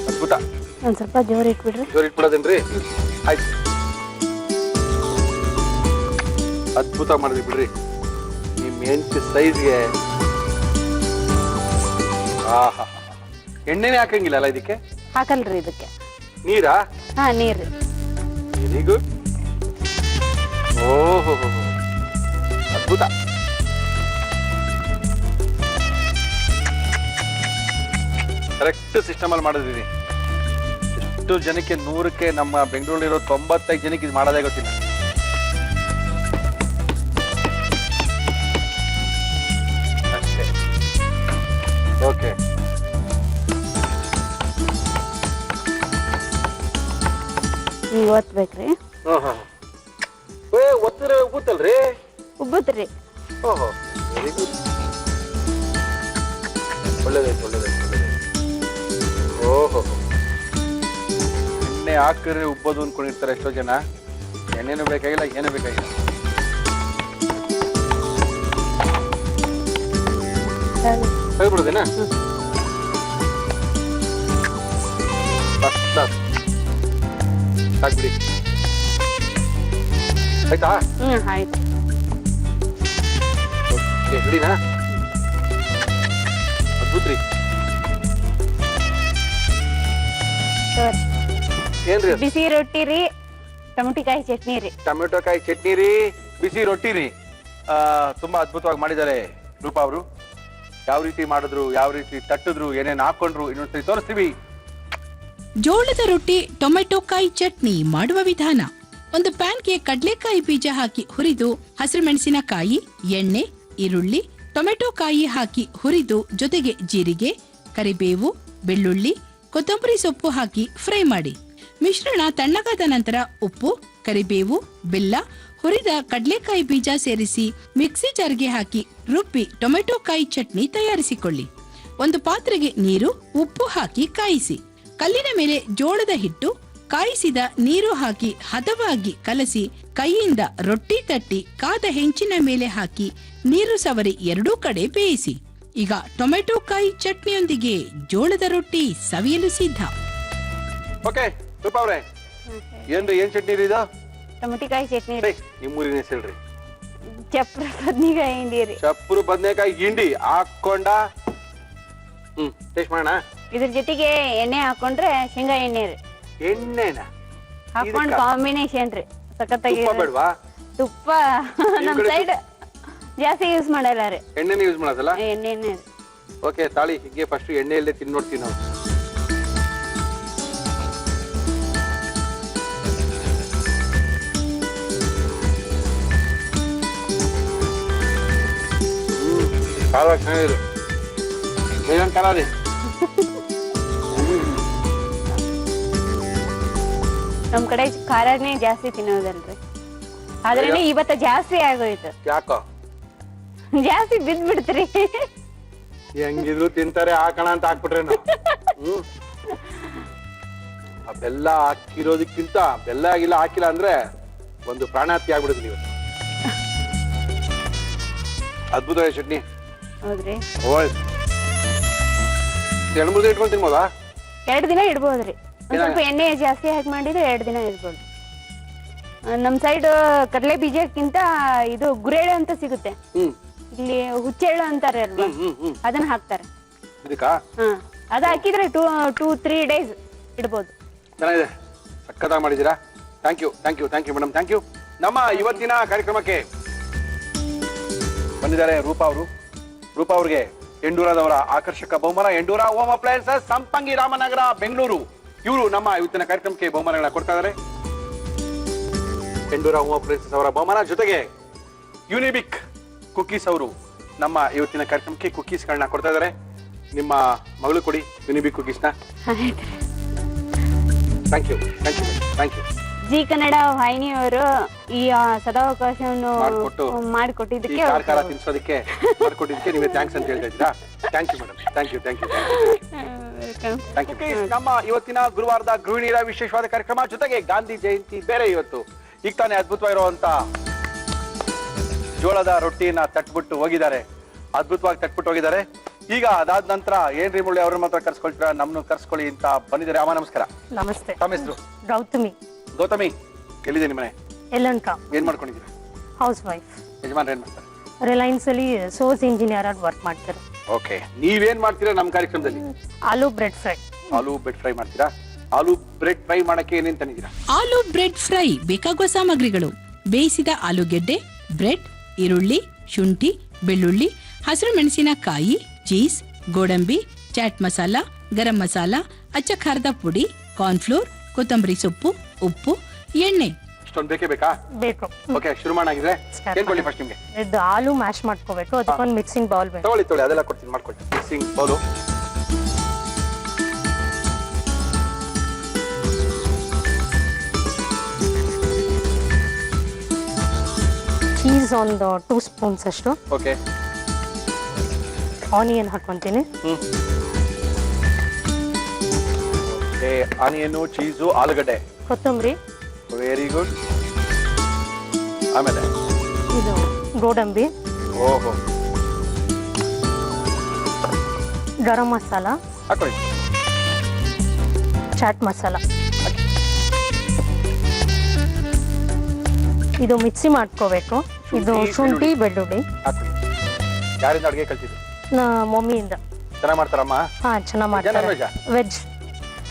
ಅದ್ಭುತ.
ಒಂದ್ ಸ್ವಲ್ಪ ಜೋರ್ ಇಟ್ಬಿಡ್ರಿ.
ಜೋರ್ ಇಟ್ಬಿಡೋದೇನ್ರಿ? ಆಯ್ತು. ಅದ್ಭುತ ಮಾಡಿದ್ವಿ ಬಿಡ್ರಿ. ನಿಮ್ ಹೆಂಚು ಸೈಜ್ಗೆ. ಆಹಾ, ಎಣ್ಣೆನೇ ಹಾಕಂಗಿಲ್ಲ ಅಲ್ಲ ಇದಕ್ಕೆ?
ಹಾಕಲ್ರಿ ಇದಕ್ಕೆ.
ನೀರಾ?
ಹಾ ನೀರ್.
Very good. ಓಹೋ ಅದ್ಭುತ. ಕರೆಕ್ಟ್ ಸಿಸ್ಟಮ್ ಅಲ್ಲಿ ಮಾಡಿದ್ರಿ. ಎಷ್ಟು ಜನಕ್ಕೆ 100ಕ್ಕೆ ನಮ್ಮ ಬೆಂಗಳೂರಲ್ಲಿರೋ 95 ಜನಕ್ಕೆ ಇದು ಮಾಡೋದೇ ಗೊತ್ತಿಲ್ಲ. ಅಷ್ಟೇ. ಓಕೆ.
ಹಿಂಗ್ ಒತ್ಬೇಕ್ರಿ.
ಒತ್ತಿದ್ರೆ ಉಬ್ಬುತ್ತಲ್ರಿ?
ಉಬ್ಬುತ್ರಿ.
ಓಹೋ ವೆರಿ ಗುಡ್. ಒಳ್ಳೇದಾಯ್ತು ಒಳ್ಳೇದಾಯ್ತು ಒಳ್ಳೇದಾಯ್ತು. ಓಹೋ ಎಣ್ಣೆ ಹಾಕಿದ್ರೆ ಉಬ್ಬೋದು ಅನ್ಕೊಂಡಿರ್ತಾರೆ ಎಷ್ಟೋ ಜನ. ಎಣ್ಣೆನೂ ಬೇಕಾಗಿಲ್ಲ, ಏನೂ ಬೇಕಾಗಿಲ್ಲ. ಹೇಳ್ಬಿಡೋದೇನಾ? ಸಾಕ್ಬಿಡಿ. ಆಯ್ತಾ?
ಆಯ್ತು.
ಓಕೆ ರೆಡಿನಾ? ಅದ್ಭುತ ರೀ. ಏನ್ರಿ?
ಬಿಸಿ ರೊಟ್ಟಿ ರೀ, ಟೊಮೆಟೊಕಾಯಿ ಚಟ್ನಿ ರೀ.
ಟೊಮೆಟೊ ಕಾಯಿ ಚಟ್ನಿ ರೀ, ಬಿಸಿ ರೊಟ್ಟಿ ರೀ. ತುಂಬಾ ಅದ್ಭುತವಾಗಿ ಮಾಡಿದ್ದಾರೆ ರೂಪಾ ಅವರು. ಯಾವ ರೀತಿ ಮಾಡಿದ್ರು, ಯಾವ ರೀತಿ ತಟ್ಟಿದ್ರು, ಏನೇನು ಹಾಕೊಂಡ್ರು ಇನ್ನೊಂದ್ಸರಿ ತೋರಿಸ್ತೀವಿ.
ಜೋಳದ ರೊಟ್ಟಿ ಟೊಮೆಟೊ ಕಾಯಿ ಚಟ್ನಿ ಮಾಡುವ ವಿಧಾನ. ಒಂದು ಪ್ಯಾನ್ಗೆ ಕಡಲೆಕಾಯಿ ಬೀಜ ಹಾಕಿ ಹುರಿದು ಹಸಿರು ಮೆಣಸಿನಕಾಯಿ, ಎಣ್ಣೆ, ಈರುಳ್ಳಿ, ಟೊಮೆಟೊ ಕಾಯಿ ಹಾಕಿ ಹುರಿದು ಜೊತೆಗೆ ಜೀರಿಗೆ, ಕರಿಬೇವು, ಬೆಳ್ಳುಳ್ಳಿ, ಕೊತ್ತಂಬರಿ ಸೊಪ್ಪು ಹಾಕಿ ಫ್ರೈ ಮಾಡಿ. ಮಿಶ್ರಣ ತಣ್ಣಗಾದ ನಂತರ ಉಪ್ಪು, ಕರಿಬೇವು, ಬೆಲ್ಲ, ಹುರಿದ ಕಡಲೆಕಾಯಿ ಬೀಜ ಸೇರಿಸಿ ಮಿಕ್ಸಿ ಜಾರ್ಗೆ ಹಾಕಿ ರುಬ್ಬಿ ಟೊಮೆಟೊ ಕಾಯಿ ಚಟ್ನಿ ತಯಾರಿಸಿಕೊಳ್ಳಿ. ಒಂದು ಪಾತ್ರೆಗೆ ನೀರು, ಉಪ್ಪು ಹಾಕಿ ಕಾಯಿಸಿ. ಕಲ್ಲಿನ ಮೇಲೆ ಜೋಳದ ಹಿಟ್ಟು, ಕಾಯಿಸಿದ ನೀರು ಹಾಕಿ ಹದವಾಗಿ ಕಲಸಿ ಕೈಯಿಂದ ರೊಟ್ಟಿ ತಟ್ಟಿ ಕಾದ ಹೆಂಚಿನ ಮೇಲೆ ಹಾಕಿ ನೀರು ಸವರಿ ಎರಡೂ ಕಡೆ ಬೇಯಿಸಿ. ಈಗ ಟೊಮೆಟೊ ಕಾಯಿ ಚಟ್ನಿಯೊಂದಿಗೆ ಜೋಳದ ರೊಟ್ಟಿ ಸವಿಯಲು ಸಿದ್ಧ.
ಓಕೆ ರೂಪಾ ಅವ್ರೆ, ಏನ್ರಿ ಏನ್ ಚಟ್ನಿ ರೀ ಇದು?
ಟೊಮೆಟಿಕಾಯಿ ಚಟ್ನಿ ರೀ.
ನಿಮ್ಮೂರಿನ ಹೆಸರು?
ಚಪ್ರ ಬದ್ನಿಕಾಯಿ ಹಿಂಡಿ ರೀ.
ಚಪ್ಪರು ಬದನೆಕಾಯಿ ಗಿಂಡಿ ಹಾಕೊಂಡ ಟೇಸ್ಟ್ ಮಾಡೋಣ.
ಇದ್ರ ಜೊತೆಗೆ ಎಣ್ಣೆ ಹಾಕೊಂಡ್ರೆ ಶೇಂಗಾ ಎಣ್ಣೆ ರೀ.
ಎಣ್ಣೆನ
ಹಾಕೊಂಡ್ ಕಾಂಬಿನೇಷನ್ ರೀ, ಸಖತ್ತಾಗಿ.
ತುಪ್ಪ ಬೇಡವಾ?
ತುಪ್ಪ ನಮ್ ಸೈಡ್ ಜಾಸ್ತಿ ಯೂಸ್ ಮಾಡಲ್ಲ ರೀ.
ಎಣ್ಣೆನೇ ಯೂಸ್ ಮಾಡೋದಲ್ಲ?
ಎಣ್ಣೆನೇ.
ಓಕೆ ತಾಳಿ, ಹೀಗೆ ಫಸ್ಟ್ ಎಣ್ಣೆ ಇಲ್ಲೇ ತಿಂದು ನೋಡ್ತೀವಿ ನಾವು. ಖಾರ ಚೆನ್ನಾಗಿದೆ. ಏನಂತ ಖಾರ ರೀ?
ನಮ್ ಕಡೆ ಖಾರನೇ ಜಾಸ್ತಿ ತಿನ್ನೋದಲ್ರಿ, ಆದ್ರೇನೆ ಇವತ್ತ ಜಾಸ್ತಿ ಆಗೋಯ್ತು.
ಯಾಕೋ?
ಜಾಸ್ತಿ ಬಿದ್ ಬಿಡ್ತೀರಿ.
ಹೆಂಗಿದ್ರು ತಿಂತಾರೆ, ಹಾಕೋಣ ಅಂತ ಹಾಕ್ಬಿಟ್ರೆ ಆ ಬೆಲ್ಲ ಹಾಕಿರೋದಕ್ಕಿಂತ ಬೆಲ್ಲ ಆಗಿಲ್ಲ ಹಾಕಿಲ್ಲ ಅಂದ್ರೆ ಒಂದು ಪ್ರಾಣಹತ್ಯೆ ಆಗ್ಬಿಡುದು. ನೀವು ಅದ್ಭುತವಾದ ಚಟ್ನಿ.
ಹೌದ್ರಿ.
ಓಯ್, 2-3 ದಿನ ಇಟ್ಕೊಂಡು ತಿನ್ಬೋದಾ?
2 ದಿನ ಇಡ್ಬೋದ್ರಿ. ಒಂದ್ ಸ್ವಲ್ಪ ಎಣ್ಣೆ ಜಾಸ್ತಿ ಹಾಕಿ ಮಾಡಿದ್ರೆ 2 ದಿನ ಇಡ್ಬೋದು. ನಮ್ ಸೈಡ್ ಕಡಲೆ ಬೀಜಕ್ಕಿಂತ ಇದು ಗುರೇಳು ಅಂತ ಸಿಗುತ್ತೆ, ಇಲ್ಲಿ ಹುಚ್ಚೆಳ್ಳು ಅಂತಾರೆ ಅಲ್ವಾ, ಅದನ್ನ ಹಾಕ್ತಾರೆ. ಅದ ಹಾಕಿದ್ರೆ 2-3 ಡೇಸ್ ಇಡ್ಬೋದು.
ಚೆನ್ನಾಗಿದೆ, ಸಕ್ಕತ್ತಾಗಿ ಮಾಡಿದ್ದೀರಾ. Thank you madam, thank you. ನಮ್ಮ ಇವತ್ತಿನ ಕಾರ್ಯಕ್ರಮಕ್ಕೆ ಬಂದಿದ್ದಾರೆ ರೂಪಾ ಅವರು. ರೂಪಾ ಅವ್ರಿಗೆ ಎಂಡೂರಾದವರ ಆಕರ್ಷಕ ಬಹುಮಾನ, ಎಂಡೂರಾ ಹೋಮ್ ಅಪ್ಲಯನ್ಸಸ್, ಸಂಪಂಗಿ ರಾಮನಗರ, ಬೆಂಗಳೂರು. ಇವರು ನಮ್ಮ ಇವತ್ತಿನ ಕಾರ್ಯಕ್ರಮಕ್ಕೆ ಬಹುಮಾನಗಳನ್ನ ಕೊಡ್ತಾ ಇದ್ದಾರೆ. ಎಂಡೂರಾ ಹೋಮ್ ಅಪ್ಲಯನ್ಸಸ್ ಅವರ ಬಹುಮಾನ, ಜೊತೆಗೆ ಯುನಿಬಿಕ್ ಕುಕೀಸ್ ಅವರು ನಮ್ಮ ಇವತ್ತಿನ ಕಾರ್ಯಕ್ರಮಕ್ಕೆ ಕುಕೀಸ್ಗಳನ್ನ ಕೊಡ್ತಾ ಇದ್ದಾರೆ. ನಿಮ್ಮ ಮಗಳು ಕೊಡಿ ಯುನಿಬಿಕ್ ಕುಕೀಸ್ನ. Thank you.
ಜಿ ಕನ್ನಡ ವಾಹಿನಿಯವರು ಈ ಸದಾವಕಾಶವನ್ನು ಮಾಡಿಕೊಟ್ಟಿದ್ದಕ್ಕೆ,
ತಿನ್ಸೋದಕ್ಕೆ ಮಾಡಿಕೊಟ್ಟಿದ್ದಕ್ಕೆ ನೀವೇ ಥ್ಯಾಂಕ್ಸ್ ಅಂತ ಹೇಳ್ತಾ ಇದ್ದೀರಾ. Thank you madam, thank you. ನಮ್ಮ ಇವತ್ತಿನ ಗುರುವಾರದ ಗೃಹಿಣಿಯರ ವಿಶೇಷವಾದ ಕಾರ್ಯಕ್ರಮ, ಜೊತೆಗೆ ಗಾಂಧಿ ಜಯಂತಿ ಬೇರೆ ಇವತ್ತು. ಈಗ ತಾನೇ ಅದ್ಭುತವಾಗಿರುವಂತ ಜೋಳದ ರೊಟ್ಟಿಯನ್ನ ತಟ್ಬಿಟ್ಟು ಹೋಗಿದ್ದಾರೆ, ಅದ್ಭುತವಾಗಿ ತಟ್ಬಿಟ್ಟು ಹೋಗಿದ್ದಾರೆ. ಈಗ ಅದಾದ ನಂತರ ಏನ್ರಿ ಮುಳ್ಳಿ ಅವ್ರ ಮಾತ್ರ ಕರ್ಸ್ಕೊಳ್ತೀರಾ, ನಮ್ನು ಕರ್ಸ್ಕೊಳ್ಳಿ ಅಂತ ಬಂದಿದ್ದಾರೆ. ಅಮ್ಮ ನಮಸ್ಕಾರ.
ನಮಸ್ತೆ.
ತಮ್ಮ ಹೆಸರು?
ಗೌತಮಿ.
ಎಲ್ಲಿದೆ ನಿಮ್ಮ ಮನೆ?
ಯಲಹಂಕ.
ಏನ್ ಮಾಡ್ಕೊಂಡಿದ್ದೀರಾ?
House wife.
ಯಜಮಾನ್ರು ಏನ್ ಮಾಡ್ತಾರೆ?
ರಿಲಯನ್ಸ್ ಅಲ್ಲಿ ಸೋರ್ಸ್ ಇಂಜಿನಿಯರ್ ಆಗಿ ವರ್ಕ್ ಮಾಡ್ತಾರೆ.
ಓಕೆ, ನೀವೇನ್ ಮಾಡ್ತೀರಾ ನಮ್ಮ ಕಾರ್ಯಕ್ರಮದಲ್ಲಿ?
ಆಲೂ ಬ್ರೆಡ್ ಫ್ರೈ.
ಆಲೂ ಬ್ರೆಡ್ ಫ್ರೈ ಮಾಡ್ತೀರಾ? ಆಲೂ ಬ್ರೆಡ್ ಫ್ರೈ ಮಾಡಕ್ಕೆ ಏನೇನ್ ತಂದಿದ್ದೀರಾ?
ಆಲೂ ಬ್ರೆಡ್ ಫ್ರೈ ಬೇಕಾಗುವ ಸಾಮಗ್ರಿಗಳು: ಬೇಯಿಸಿದ ಆಲೂಗೆಡ್ಡೆ, ಬ್ರೆಡ್, ಈರುಳ್ಳಿ, ಶುಂಠಿ, ಬೆಳ್ಳುಳ್ಳಿ, ಹಸಿರು ಮೆಣಸಿನಕಾಯಿ, ಚೀಸ್, ಗೋಡಂಬಿ, ಚಾಟ್ ಮಸಾಲ, ಗರಂ ಮಸಾಲ, ಅಚ್ಚ ಖಾರದ ಪುಡಿ, ಕಾರ್ನ್ಫ್ಲೋರ್, ಕೊತ್ತಂಬರಿ ಸೊಪ್ಪು, ಉಪ್ಪು, ಎಣ್ಣೆ.
ಇಷ್ಟೊಂದು ಬೇಕೇ ಬೇಕಾ?
ಬೇಕು.
ಓಕೆ, ಶುರು ಮಾಡಾಗಿದ್ರೆ ಏನ್ಕೊಳ್ಳಿ ಫಸ್ಟ್ ನಿಮ್ಗೆ?
ಇದು ಆಲೂ ಮ್ಯಾಶ್ ಮಾಡ್ಕೋಬೇಕು, ಅದಕ್ಕೊಂದು ಮಿಕ್ಸಿಂಗ್ ಬೌಲ್ ಬೇಕು.
ತಗೊಳ್ಳಿ ಅದೆಲ್ಲ ಕೊಡ್ತೀನಿ, ಮಾಡ್ಕೊಳ್ತೀನಿ. ಮಿಕ್ಸಿಂಗ್ ಬೌಲು,
ಚೀಸ್ ಒಂದು 2 ಸ್ಪೂನ್ಸ್ ಅಷ್ಟು.
ಓಕೆ,
ಆನಿಯನ್ ಹಾಕೊಂತೀನಿ.
ಓಕೆ, ಆನಿಯನ್, ಚೀಸು, ಆಲೂಗಡ್ಡೆ,
ಕೊತ್ತಂಬರಿ.
Very good. ಆಮೇಲೆ
ಇದು ಗೋಡಂಬಿ.
ಓಹೋ,
ಗರಂ ಮಸಾಲ
ಹಾಕೊಳ್ಳಿ,
ಚಾಟ್ ಮಸಾಲ. ಇದು ಮಿಕ್ಸಿ ಮಾಡ್ಕೋಬೇಕು. ಇದು ಶುಂಠಿ, ಬೆಳ್ಳುಳ್ಳಿ.
ಹಾಕೊಳ್ಳಿ. ಯಾರಿಂದ ಅಡುಗೆ ಕಲ್ತಿದ್ರು?
ಮಮ್ಮಿಯಿಂದ.
ಚೆನ್ನಾಗಿ ಮಾಡ್ತಾರಮ್ಮ?
ಹಾ, ಚೆನ್ನಾಗಿ ಮಾಡ್ತಾರೆ. ವೆಜ್,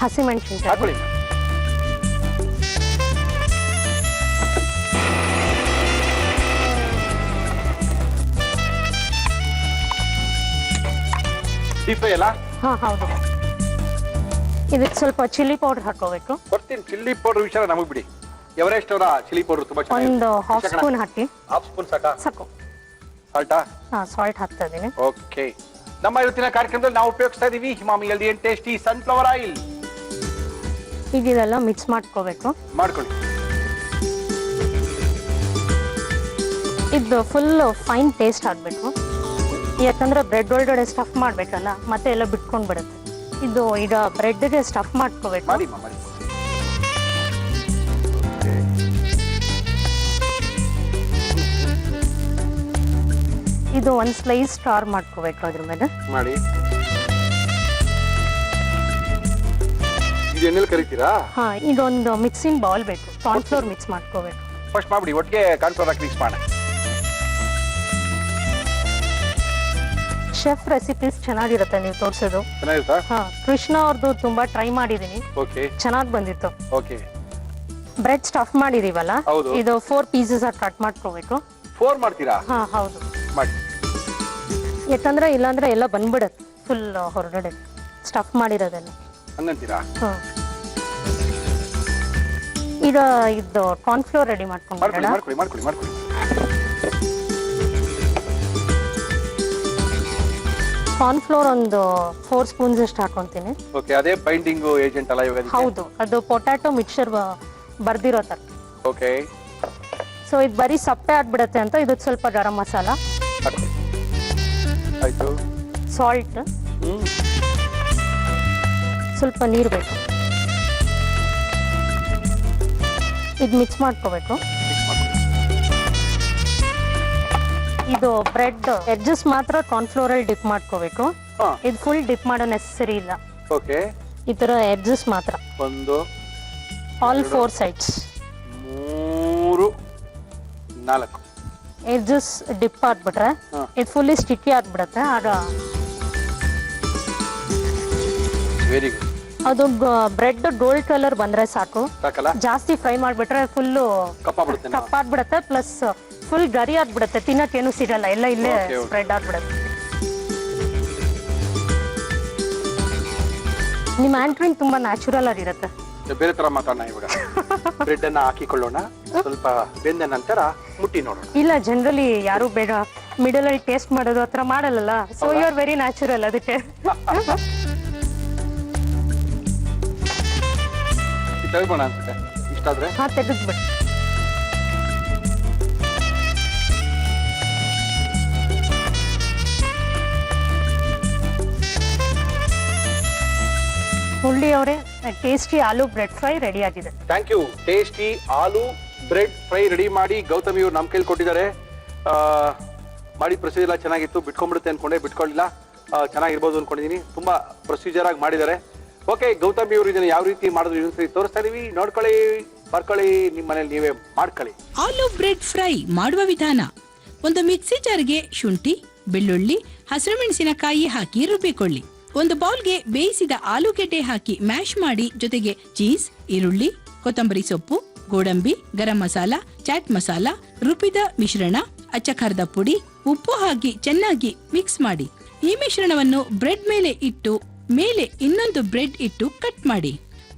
ಹಸಿಮೆಣಸಿನಕಾಯಿ
ಹಾಕೊಳ್ಳಿ. ಡೀಪ್ ಫ್ರೈ ಅಲ್ಲ?
ಹಾ, ಹೌದು. ಇದಕ್ಕೆ ಸ್ವಲ್ಪ ಚಿಲ್ಲಿ ಪೌಡರ್ ಹಾಕೋಬೇಕು.
ಕೊಡ್ತೀನಿ. ಚಿಲ್ಲಿ ಪೌಡರ್ ವಿಚಾರ ನಮಗ್ ಬಿಡಿ. ಎವರೆಸ್ಟ್ ಅವರ ಚಿಲ್ಲಿ ಪೌಡರ್ ತುಂಬಾ ಚೆನ್ನಾಗಿ.
ಒಂದು ಹಾಫ್ ಸ್ಪೂನ್ ಹಾಕಿ.
ಹಾಫ್ ಸ್ಪೂನ್ ಸಾಕಾ?
ಸಾಕು.
ಸಾಲ್ಟಾ?
ಹಾ, ಸಾಲ್ಟ್ ಹಾಕ್ತಾ ಇದೀನಿ.
ಓಕೆ. ನಮ್ಮ ಇವತ್ತಿನ ಕಾರ್ಯಕ್ರಮದಲ್ಲಿ ನಾವು ಉಪಯೋಗಿಸ್ತಾ ಇದೀವಿ Himami healthy and tasty sunflower oil.
ಈಗ ಇದೆಲ್ಲ ಮಿಕ್ಸ್ ಮಾಡ್ಕೋಬೇಕು.
ಮಾಡ್ಕೊಳ್ಳಿ.
ಇದು ಫುಲ್ ಫೈನ್ ಪೇಸ್ಟ್ ಆಗಬೇಕು. ಯಾಕಂದ್ರೆ ಬ್ರೆಡ್ ಒಳಗಡೆ ಸ್ಟಫ್ ಮಾಡಬೇಕಲ್ಲ, ಮತ್ತೆ ಎಲ್ಲ ಬಿಟ್ಕೊಂಡು ಬಿಡುತ್ತೆ. ಇದು ಈಗ ಬ್ರೆಡ್ಗೆ ಸ್ಟಫ್ ಮಾಡ್ಕೋಬೇಕು.
ಮಾಡಿ ಮಾಡಿ.
ಇದು ಒಂದು ಸ್ಲೈಸ್ ಸ್ಟಾರ್ ಮಾಡ್ಕೋಬೇಕು ಅದ್ರ ಮೇಲೆ.
ಮಾಡಿ. ಇದು ಎಣ್ಣೆಲಿ ಕರಿತೀರಾ?
ಹಾ, ಇದೊಂದು ಮಿಕ್ಸಿಂಗ್ ಬೌಲ್ ಬೇಕು. ಕಾರ್ನ್ಫ್ಲೋರ್ ಮಿಕ್ಸ್ ಮಾಡ್ಕೋಬೇಕು.
ಫಸ್ಟ್ ಮಾಡ್ಬಿಡಿ, ಒಟ್ಟಿಗೆ ಕಾರ್ನ್ಫ್ಲೋರ್ ಹಾಕಿ ಮಿಕ್ಸ್ ಮಾಡೋಣ.
ಶೆಫ್ ರೆಸಿಪೀಸ್ ಚೆನ್ನಾಗಿರುತ್ತೆ ನೀವು ತೋರಿಸೋದು.
ಚೆನ್ನಾಗಿರುತ್ತಾ?
ಹಾ, ಕೃಷ್ಣ ಅವ್ರದ್ದು ತುಂಬಾ ಟ್ರೈ ಮಾಡಿದೀನಿ,
ಓಕೆ,
ಚೆನ್ನಾಗಿ ಬಂದಿತ್ತು.
ಓಕೆ.
ಬ್ರೆಡ್ ಸ್ಟಫ್ ಮಾಡಿದೀವಲ್ಲ,
ಹೌದು.
ಇದು 4 ಪೀಸಸ್ ಆಗಿ ಕಟ್ ಮಾಡ್ಕೋಬೇಕು.
4 ಮಾಡ್ತೀರಾ?
ಹಾ ಹೌದು,
ಮಾಡಿ.
ಯಾಕಂದ್ರೆ ಇಲ್ಲಾಂದ್ರೆ ಎಲ್ಲ ಬಂದ್ಬಿಡತ್ತೆ ಫುಲ್ ಹೊರಗಡೆ ಸ್ಟಫ್ ಮಾಡಿರೋದೆಲ್ಲ.
ಹಂಗಂತೀರಾ?
ಹಾ, ಈಗ ಇದು ಕಾರ್ನ್ಫ್ಲೋರ್ ರೆಡಿ ಮಾಡ್ಕೊಂಡ್ಬಿಡೋಣ.
ಮಾಡ್ಕೊಳ್ಳಿ ಮಾಡ್ಕೊಳ್ಳಿ ಮಾಡ್ಕೊಳ್ಳಿ.
ಕಾರ್ನ್ಫ್ಲೋರ್ ಒಂದು 4 ಸ್ಪೂನ್ಸ್ ಅಷ್ಟು ಹಾಕೊಂತೀನಿ.
ಓಕೆ, ಅದೇ ಬೈಂಡಿಂಗ್ ಏಜೆಂಟ್ ಅಲ್ಲ ಇವಾಗ?
ಹೌದು, ಅದು ಪೊಟ್ಯಾಟೊ ಮಿಕ್ಸ್ಚರ್ ಬರ್ದಿರೋ ತರ.
ಓಕೆ.
ಸೊ ಇದು ಬರೀ ಸಪ್ಪೆ ಆಗ್ಬಿಡತ್ತೆ ಅಂತ ಇದು ಸ್ವಲ್ಪ ಗರಂ ಮಸಾಲ,
ಆಯ್ತು,
ಸಾಲ್ಟ್, ಸ್ವಲ್ಪ ನೀರು ಬೇಕು. ಇದು ಮಿಕ್ಸ್ ಮಾಡ್ಕೋಬೇಕು. ಇದು ಬ್ರೆಡ್ ಎಡ್ಜಸ್ ಮಾತ್ರ ಕಾರ್ನ್ಫ್ಲೋರ್ ಅಲ್ಲಿ ಡಿಪ್ ಮಾಡ್ಕೋಬೇಕು. ಇದು ಫುಲ್ ಡಿಪ್ ಮಾಡೋ ನೆಸೆಸರಿ ಇಲ್ಲ.
ಓಕೆ,
ಈ ತರ ಎಡ್ಜಸ್ ಮಾತ್ರ.
1
ಆಲ್ 4 ಸೈಡ್ಸ್,
3 4
ಎಡ್ಜಸ್ ಡಿಪ್ ಆಗ್ಬಿಟ್ರೆ ಇದು ಫುಲ್ಲಿ ಸ್ಟಿಕ್ಕಿ ಆಗ್ಬಿಡತ್ತೆ. ಆಗ
ವೆರಿ ಗುಡ್.
ಅದು ಬ್ರೆಡ್ ಗೋಲ್ಡ್ ಕಲರ್ ಬಂದ್ರೆ ಸಾಕು.
ಸಾಕಲ್ಲ? ಜಾಸ್ತಿ
ಫ್ರೈ ಮಾಡ್ಬಿಟ್ರೆ ಫುಲ್ಲು
ಕಪ್ಪಾಗ್ಬಿಡುತ್ತೆ.
ಕಪ್ಪಾಗ್ಬಿಡತ್ತೆ, ಪ್ಲಸ್ ಫುಲ್ ಗರಿ ಆಗ್ಬಿಡತ್ತೆ, ತಿನ್ನಕ್ಕೇನು ಸಿಗಲ್ಲ, ಎಲ್ಲ ಇಲ್ಲೇ ಸ್ಪ್ರೆಡ್ ಆಗ್ಬಿಡತ್ತೆ. ನಿಮ್ಮ ಆಂಟ್ರಿಂಗ್ ತುಂಬಾ ನ್ಯಾಚುರಲ್ ಆಗಿರುತ್ತೆ.
ಬೇರೆ ತರ ಮಾತಾಡೋಣ ಇವಾಗ. ಬ್ರೆಡ್ ಅನ್ನ ಹಾಕಿಕೊಳ್ಳೋಣ, ಸ್ವಲ್ಪ ಬೆಂದ ನಂತರ ಮುಟ್ಟಿ ನೋಡೋಣ.
ಇಲ್ಲ, ಜನರಲಿ ಯಾರು ಬೇಗ ಮಿಡಲ್ ಅಲ್ಲಿ ಟೇಸ್ಟ್ ಮಾಡೋದು ಹತ್ರ ಮಾಡಲ್ಲ. So you are very natural. ಅದಕ್ಕೆ
ತೆಗೆದ್ಬೋಣ ಅನ್ಸುತ್ತೆ ಇಷ್ಟ ಆದ್ರೆ.
ಹಾ, ತೆಗೆದ್ಬಿಟ್ಟು ಹುಳ್ಳಿ ಅವರೇ, tasty aloo bread fry ready ಆಗಿದೆ.
Thank you. Tasty aloo bread fry ready ಮಾಡಿ ಗೌತಮಿ ಅವ್ರು ನಮ್ಮ ಕೈಲಿ ಕೊಟ್ಟಿದ್ದಾರೆ. ಮಾಡಿ ಪ್ರೊಸೀಜರ್ ಎಲ್ಲ ಚೆನ್ನಾಗಿತ್ತು. ಬಿಟ್ಕೊಂಡ್ಬಿಡುತ್ತೆ ಅನ್ಕೊಂಡೆ, ಬಿಟ್ಕೊಳ್ಳಿಲ್ಲ. ಚೆನ್ನಾಗಿರ್ಬೋದು ಅನ್ಕೊಂಡಿದ್ದೀನಿ. ತುಂಬಾ ಪ್ರೊಸೀಜರ್ ಆಗಿ ಮಾಡಿದ್ದಾರೆ. ಓಕೆ, ಗೌತಮಿ ಅವರು ಇದನ್ನ ಯಾವ ರೀತಿ ಮಾಡಿದ್ರು ಇನ್ನೊಂದ್ಸರಿ ತೋರಿಸ್ತಾ ಇದೀವಿ, ನೋಡ್ಕೊಳ್ಳಿ, ಬರ್ಕೊಳ್ಳಿ, ನಿಮ್ಮ ಮನೇಲಿ ನೀವೇ ಮಾಡ್ಕೊಳ್ಳಿ.
ಆಲೂ ಬ್ರೆಡ್ ಫ್ರೈ ಮಾಡುವ ವಿಧಾನ: ಒಂದು ಮಿಕ್ಸಿ ಜಾರ್ಗೆ ಶುಂಠಿ, ಬೆಳ್ಳುಳ್ಳಿ, ಹಸಿರು ಮೆಣಸಿನಕಾಯಿ ಹಾಕಿ ರುಬ್ಬಿಕೊಳ್ಳಿ. ಒಂದು ಬೌಲ್ಗೆ ಬೇಯಿಸಿದ ಆಲೂಗೆಡ್ಡೆ ಹಾಕಿ ಮ್ಯಾಶ್ ಮಾಡಿ, ಜೊತೆಗೆ ಚೀಸ್, ಈರುಳ್ಳಿ, ಕೊತ್ತಂಬರಿ ಸೊಪ್ಪು, ಗೋಡಂಬಿ, ಗರಂ ಮಸಾಲ, ಚಾಟ್ ಮಸಾಲ, ರುಬ್ಬಿದ ಮಿಶ್ರಣ, ಅಚ್ಚ ಖಾರದ ಪುಡಿ, ಉಪ್ಪು ಹಾಕಿ ಚೆನ್ನಾಗಿ ಮಿಕ್ಸ್ ಮಾಡಿ. ಈ ಮಿಶ್ರಣವನ್ನು ಬ್ರೆಡ್ ಮೇಲೆ ಇಟ್ಟು ಮೇಲೆ ಇನ್ನೊಂದು ಬ್ರೆಡ್ ಇಟ್ಟು ಕಟ್ ಮಾಡಿ.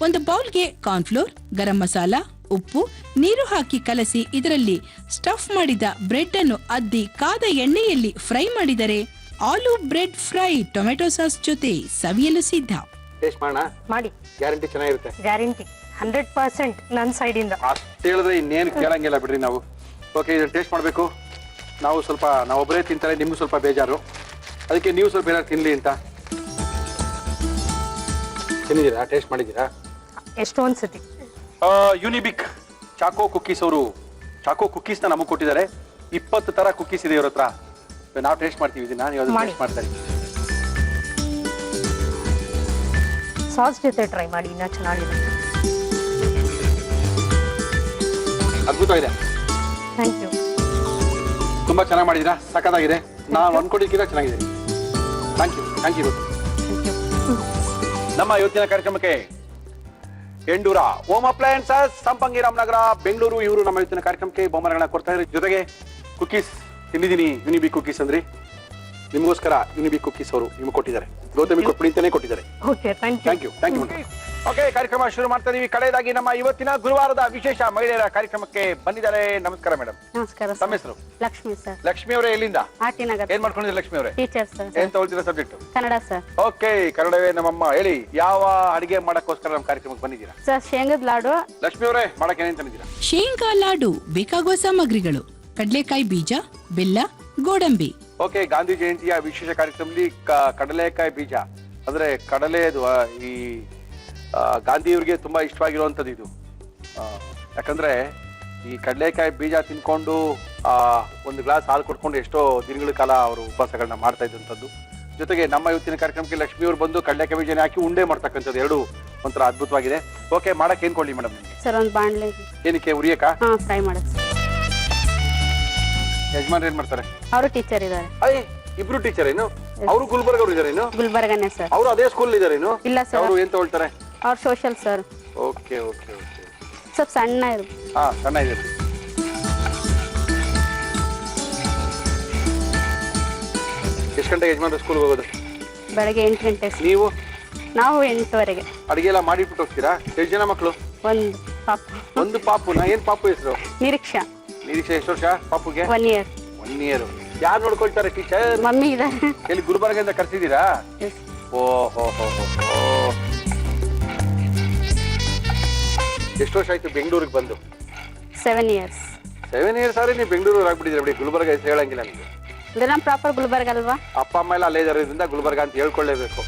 ಒಂದು ಬೌಲ್ಗೆ ಕಾರ್ನ್ಫ್ಲೋರ್, ಗರಂ ಮಸಾಲ, ಉಪ್ಪು, ನೀರು ಹಾಕಿ ಕಲಸಿ ಇದರಲ್ಲಿ ಸ್ಟಫ್ ಮಾಡಿದ ಬ್ರೆಡ್ ಅನ್ನು ಅದ್ದಿ ಕಾದ ಎಣ್ಣೆಯಲ್ಲಿ ಫ್ರೈ ಮಾಡಿದರೆ ಆಲೂ ಬ್ರೆಡ್ ಫ್ರೈ ಟೊಮೆಟೊ ಸಾಸ್ ಜೊತೆ ಸವಿಯಲು ಸಿದ್ಧ.
ಟೇಸ್ಟ್ ಮಾಡೋಣ?
ಮಾಡಿ.
ಗ್ಯಾರಂಟಿ ಚೆನ್ನಾಗಿರುತ್ತೆ.
ಗ್ಯಾರಂಟಿ 100% ನನ್ನ ಸೈಡ್ ಇಂದ.
ಅಷ್ಟು ಹೇಳಿದ್ರೆ ಇನ್ನೇನು ಕೇಳಂಗಿಲ್ಲ ಬಿಡ್ರಿ ನಾವು. ಓಕೆ, ಇದನ್ನ ಟೇಸ್ಟ್ ಮಾಡಬೇಕು ನಾವು. ಸ್ವಲ್ಪ ನಾವೊಬ್ಬರೇ ತಿಂತಾರೆ, ನಿಮ್ಗೂ ಸ್ವಲ್ಪ ಬೇಜಾರು, ಅದಕ್ಕೆ ನೀವು ಸ್ವಲ್ಪ ಏನಾದ್ರು ತಿನ್ಲಿ ಅಂತ. ತಿಂದಿದ್ದೀರಾ? ಟೇಸ್ಟ್ ಮಾಡಿದ್ದೀರಾ?
ಎಷ್ಟೊಂದು ಸತಿ.
ಯುನಿಬಿಕ್ ಚಾಕೋ ಕುಕ್ಕೀಸ್ ಅವರು ಚಾಕೋ ಕುಕ್ಕೀಸ್ನ ನಮಗೆ ಕೊಟ್ಟಿದ್ದಾರೆ. 20 ತರ ಕುಕ್ಕೀಸ್ ಇದೆ ಇವ್ರ ಹತ್ರ. ನಾವು ಟೇಸ್ಟ್ ಮಾಡ್ತೀವಿ ಇದನ್ನ, ನೀವು ಅದನ್ನ ಟೇಸ್ಟ್ ಮಾಡ್ತಾರೆ.
ಸಾಸ್ ಜೊತೆ ಟ್ರೈ ಮಾಡಿ, ಇನ್ನ ಚೆನ್ನಾಗಿದೆ.
ಅದ್ಭುತವಾಗಿದೆ.
Thank you.
ತುಂಬಾ ಚೆನ್ನಾಗಿ ಮಾಡಿದ್ದೀರಾ, ಸಖತ್ತಾಗಿದೆ. ನಾವು ಅನ್ಕೊಂಡಿದ್ದಕ್ಕಿಂತ ಚೆನ್ನಾಗಿದೆ. Thank you, thank you. ನಮ್ಮ ಇವತ್ತಿನ ಕಾರ್ಯಕ್ರಮಕ್ಕೆ ಎಂಡೂರ ಹೋಮ್ ಅಪ್ಲಯನ್ಸಸ್, ಸಂಪಂಗಿ ರಾಮನಗರ, ಬೆಂಗಳೂರು, ಇವರು ನಮ್ಮ ಇವತ್ತಿನ ಕಾರ್ಯಕ್ರಮಕ್ಕೆ ಬಹುಮಾನಗಳನ್ನ ಕೊಡ್ತಾ ಇದ್ದಾರೆ. ಜೊತೆಗೆ ಕುಕ್ಕೀಸ್ ತಿಂದಿದ್ದೀನಿ, ಯುನಿಬಿಕ್ ಕುಕ್ಕೀಸ್ ಅಂದ್ರಿ, ನಿಮಗೋಸ್ಕರ ಯುನಿಬಿಕ್ ಕುಕ್ಕೀಸ್ ಅವರು ನಿಮ್ಗೆ ಕೊಟ್ಟಿದ್ದಾರೆ. ಗೌತಮಿ ಕೊಟ್ಬಿಡಿ ಅಂತಾನೆ ಕೊಟ್ಟಿದ್ದಾರೆ.
Okay, thank you.
Thank you, thank you. Okay, ಕಾರ್ಯಕ್ರಮ ಶುರು ಮಾಡ್ತಾ ಇದೀವಿ. ಕಡೆಯದಾಗಿ ನಮ್ಮ ಇವತ್ತಿನ ಗುರುವಾರದ ವಿಶೇಷ ಮಹಿಳೆಯರ ಕಾರ್ಯಕ್ರಮಕ್ಕೆ ಬಂದಿದ್ದಾರೆ. ನಮಸ್ಕಾರ ಮೇಡಮ್.
ನಮಸ್ಕಾರ
ತಮ್ಮ ಹೆಸರು?
ಲಕ್ಷ್ಮಿ ಸರ್.
ಲಕ್ಷ್ಮಿ ಅವರೇ, ಎಲ್ಲಿಂದ?
ಆರ್ಟಿ ನಗರ್.
ಏನ್ ಮಾಡ್ಕೊಂಡಿದ್ದೀರಿ ಲಕ್ಷ್ಮಿ ಅವರೇ?
Teacher sir.
ಏನ್ ತಗೊಳ್ತೀರಾ ಸಬ್ಜೆಕ್ಟ್?
ಕನ್ನಡ ಸರ್.
ಓಕೆ, ಕನ್ನಡವೇ ನಮ್ಮಮ್ಮ. ಹೇಳಿ, ಯಾವ ಅಡಿಗೆ ಮಾಡಕ್ಕೋಸ್ಕರ ನಮ್ಮ ಕಾರ್ಯಕ್ರಮಕ್ಕೆ ಬಂದಿದ್ದೀರಾ?
ಸರ್ ಶೇಂಗದ ಲಾಡು.
ಲಕ್ಷ್ಮಿ ಅವರೇ, ಮಾಡಕ್ಕೆ ಏನೇನ್ ತಂದಿದ್ದೀರಾ?
ಶೇಂಗಾ ಲಾಡು ಬೇಕಾಗುವ ಸಾಮಗ್ರಿಗಳು: ಕಡಲೆಕಾಯಿ ಬೀಜ, ಬೆಲ್ಲ, ಗೋಡಂಬಿ.
ಓಕೆ, ಗಾಂಧಿ ಜಯಂತಿಯ ವಿಶೇಷ ಕಾರ್ಯಕ್ರಮದಲ್ಲಿ ಕಡಲೆಕಾಯಿ ಬೀಜ ಅಂದ್ರೆ ಕಡಲೆ ಈ ಗಾಂಧಿಯವರಿಗೆ ತುಂಬಾ ಇಷ್ಟವಾಗಿರುವಂತದ್ದು ಇದು. ಯಾಕಂದ್ರೆ ಈ ಕಡಲೆಕಾಯಿ ಬೀಜ ತಿನ್ಕೊಂಡು ಒಂದು ಗ್ಲಾಸ್ ಹಾಲು ಕೊಡ್ಕೊಂಡು ಎಷ್ಟೋ ದಿನಗಳ ಕಾಲ ಅವರು ಉಪವಾಸಗಳನ್ನ ಮಾಡ್ತಾ ಇದ್ದಂಥದ್ದು. ಜೊತೆಗೆ ನಮ್ಮ ಇವತ್ತಿನ ಕಾರ್ಯಕ್ರಮಕ್ಕೆ ಲಕ್ಷ್ಮಿ ಅವರು ಬಂದು ಕಡಲೆಕಾಯಿ ಬೀಜನ ಹಾಕಿ ಉಂಡೆ ಮಾಡ್ತಕ್ಕಂಥದ್ದು ಎರಡು ಒಂಥರ ಅದ್ಭುತವಾಗಿದೆ. ಓಕೆ, ಮಾಡಕ್ಕೆ ಏನ್ ಕೊಡ್ಲಿ ಮೇಡಮ್ ನಿಮ್ಗೆ?
ಸರ್ ಒಂದು ಬಾಣ್ಲೆ.
ಏನಕ್ಕೆ, ಉರಿಯಕ?
ಹಾ, ಫ್ರೈ ಮಾಡಕ್.
ಯಜಮಾನ್ ಏನ್ ಮಾಡ್ತಾರೆ?
ಅವರು ಟೀಚರ್ ಇದ್ದಾರೆ.
ಅಯ್ಯ, ಇಬ್ರು ಟೀಚರ್ ಏನು? ಅವರು ಗುಲ್ಬರ್ಗ ಅವ್ರು ಇದಾರೇನು?
ಗುಲ್ಬರ್ಗನೇ ಸರ್.
ಅವರು ಅದೇ ಸ್ಕೂಲ್ ಇದಾರೇನು?
ಇಲ್ಲ ಸರ್.
ಅವರು ಏನ್ ತಗೊಳ್ತಾರೆ?
ಅವ್ರು social sir.
Okay okay okay.
ಸ್ವಲ್ಪ ಸಣ್ಣ ಇರು.
ಹಾ, ಸಣ್ಣ ಇದೆ. ಎಷ್ಟು ಗಂಟೆಗೆ ಯಜಮಾನ್ರು ಸ್ಕೂಲ್ಗೆ ಹೋಗೋದು?
ಬೆಳಗ್ಗೆ 8 ಗಂಟೆ.
ನೀವು?
ನಾವು 8ವರೆಗೆ.
ಅಡಿಗೆ ಎಲ್ಲ ಮಾಡಿಬಿಟ್ಟು ಹೋಗ್ತೀರಾ? ಎಷ್ಟು ಜನ ಮಕ್ಕಳು?
ಒಂದು ಪಾಪ.
ಒಂದು ಪಾಪುನಾ? ಏನ್ ಪಾಪು ಹೆಸರು?
ನಿರೀಕ್ಷಾ.
ನಿರೀಕ್ಷೆ. ಎಷ್ಟು ವರ್ಷ ಪಾಪುಗೆ?
1 year.
1 year. ಯಾರು ನೋಡ್ಕೊಳ್ತಾರೆ? ಟೀಚರ್?
ಮಮ್ಮಿ ಇದ್ದಾರೆ.
ಎಲ್ಲಿ ಗುಲ್ಬರ್ಗದಿಂದ ಕರ್ಸಿದ್ದೀರಾ? ಓ ಹೋ ಹೋ ಹೋ. ಎಷ್ಟು ವರ್ಷ ಆಯ್ತು ಬೆಂಗಳೂರಿಗೆ ಬಂದು?
7 years.
7 years ಆದ್ರೆ ನೀವು ಬೆಂಗಳೂರು ಆಗ್ಬಿಟ್ಟಿದ್ರೆ ಬಿಡಿ. ಗುಲ್ಬರ್ಗ ಹೆಸರು ಹೇಳಂಗಿಲ್ಲ ನಿಮಗೆ.
ಇದು ನಮ್ಮ ಪ್ರಾಪರ್ ಗುಲ್ಬರ್ಗ ಅಲ್ವಾ?
ಅಪ್ಪ ಅಮ್ಮ ಎಲ್ಲ ಅಲ್ಲೇ ಇರೋದ್ರಿಂದ ಗುಲ್ಬರ್ಗ ಅಂತ ಹೇಳ್ಕೊಳ್ಳೇಬೇಕು.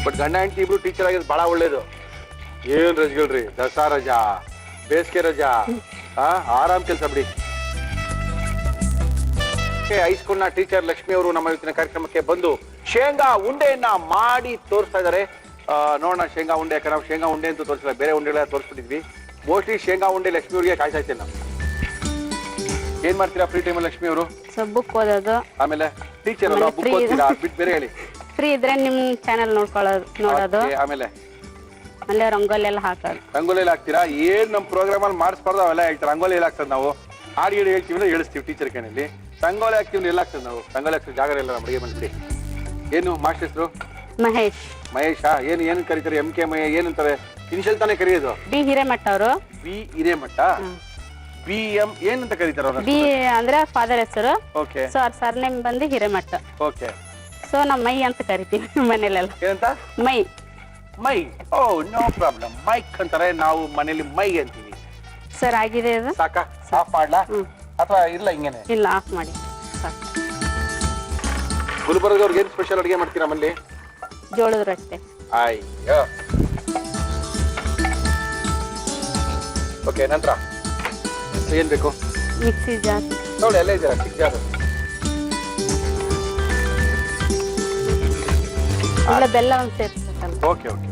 ಬಟ್ ಗಂಡ ಹೆಂಡತಿ ಇಬ್ರು ಟೀಚರ್ ಆಗಿದ್ದು ಬಹಳ ಒಳ್ಳೇದು. ಏನ್ ರಜಗಳ್ರಿ, ದಸರಾ ರಜಾ, ಬೇಸಿಗೆ ರಜಾ, ಆರಾಮ್ ಕೆಲಸ ಬಿಡಿ. ಹೈಸ್ಕೂಲ್ನ ಟೀಚರ್ ಲಕ್ಷ್ಮಿ ಅವರು ನಮ್ಮ ಇವತ್ತಿನ ಕಾರ್ಯಕ್ರಮಕ್ಕೆ ಬಂದು ಶೇಂಗಾ ಉಂಡೆಯನ್ನ ಮಾಡಿ ತೋರಿಸ್ತಾ ಇದಾರೆ. ನೋಡೋಣ ಶೇಂಗಾ ಉಂಡೆ. ಯಾಕಂದ್ರೆ ನಾವು ಶೇಂಗಾ ಉಂಡೆ ಅಂತ ತೋರಿಸಿಲ್ಲ, ಬೇರೆ ಉಂಡೆಗಳೆಲ್ಲ ತೋರಿಸ್ಬಿಟ್ಟಿದ್ವಿ. ಮೋಸ್ಟ್ಲಿ ಶೇಂಗಾ ಉಂಡೆ ಲಕ್ಷ್ಮಿ ಅವ್ರಿಗೆ ಕಾಯ್ತಾ ಇರ್ತೀನಿ ನಾವು. ಏನ್ ಮಾಡ್ತೀರಾ ಫ್ರೀ ಟೈಮಲ್ಲಿ ಲಕ್ಷ್ಮಿ ಅವರು?
ಬುಕ್ ಓದೋದು.
ಆಮೇಲೆ ಟೀಚರ್ ಅಲ್ಲ, ಬುಕ್ ಓದ್ತೀರಾ? ಬಿಟ್ಟು ಬೇರೆ ಹೇಳಿ.
ಫ್ರೀ ಇದ್ರೆ ನಿಮ್ ಚಾನೆಲ್ ನೋಡೋದು.
ಆಮೇಲೆ
ರಂಗೋಲಿ ಎಲ್ಲ ಹಾಕೋದು.
ರಂಗೋಲಿ ಎಲ್ಲ ಹಾಕ್ತೀರಾ? ಏನ್ ನಮ್ ಪ್ರೋಗ್ರಾಮ್ ಅಲ್ಲಿ ಮಾಡಿಸ್ಬಾರ್ದು ಅವೆಲ್ಲ ಹೇಳ್ತಾರೆ. ರಂಗೋಲಿ ಎಲ್ಲ ಹಾಕ್ತದೆ. ನಾವು ಹಾಡು ಹೇಳಿ ಹೇಳ್ತೀವಿ, ಹೇಳಿಸ್ತೀವಿ ಟೀಚರ್ ಕೈನಲ್ಲಿ. ರಂಗೋಲಿ ಹಾಕ್ತೀವಿ, ಎಲ್ಲ ಆಗ್ತದೆ. ನಾವು ರಂಗೋಲಿ ಹಾಕ್ತೀವಿ, ಜಾಗ ಇಲ್ಲ ನಮ್ಮ ಅಡಿಗೆ ಬಂದ್ಬಿಡಿ. ಏನು ಮಾಸ್ಟರ್ ಹೆಸರು?
ಮಹೇಶ್.
ಮಹೇಶಾ? ಏನು ಕರೀತಾರೆ? MK ಮಹೇ ಏನಂತಾರೆ? ಇನಿಷಿಯಲ್ ತಾನೇ ಕರೆಯೋದು?
ಬಿ ಹಿರೇಮಠ ಅವರು.
ಬಿ ಹಿರೇಮಠ. BM ಏನಂತ ಕರೀತಾರೆ ಅವ್ರ?
ಬಿ ಅಂದ್ರೆ ಫಾದರ್ ಹೆಸರು.
ಓಕೆ.
ಸೊ ಅವ್ರ ಸರ್ನೇಮ್ ಬಂದು ಹಿರೇಮಠ.
ಓಕೆ.
ಸೊ ನಾವು ಮೈ ಅಂತ ಕರಿತೀವಿ ಮನೇಲೆಲ್ಲ.
ಏನಂತ?
ಮೈ.
ಮೈ. ಓ, ನೋ ಪ್ರಾಬ್ಲಮ್. ಮೈಕ್ ಅಂತಾರೆ, ನಾವು ಮನೇಲಿ ಮೈ ಅಂತೀವಿ.
ಸರ್ ಆಗಿದೆ ಇದು.
ಸಾಕಾ? ಆಫ್ ಮಾಡ್ಲಾ ಅಥವಾ ಇಲ್ಲ ಹಿಂಗೇನೆ?
ಇಲ್ಲ, ಆಫ್ ಮಾಡಿ ಸಾಕು.
ಗುಲ್ಬರ್ಗವ್ರಿಗೆ ಏನು ಸ್ಪೆಷಲ್ ಅಡುಗೆ ಮಾಡ್ತೀರಾ ಮನೇಲಿ?
ಜೋಳದ ರೊಟ್ಟೆ.
ಅಯ್ಯೋ. ಓಕೆ, ನಂತರ ಏನ್ ಬೇಕು?
Mixie jar.
ನೋಡಿ, ಎಲ್ಲ ಇದೆಯಾ ಮಿಕ್ಸಿ ಜಾರ್?
ಇಲ್ಲ, ಬೆಲ್ಲ ಒಂದು ಸೇರಿಸ್ಬೇಕಲ್ಲ.
Okay okay.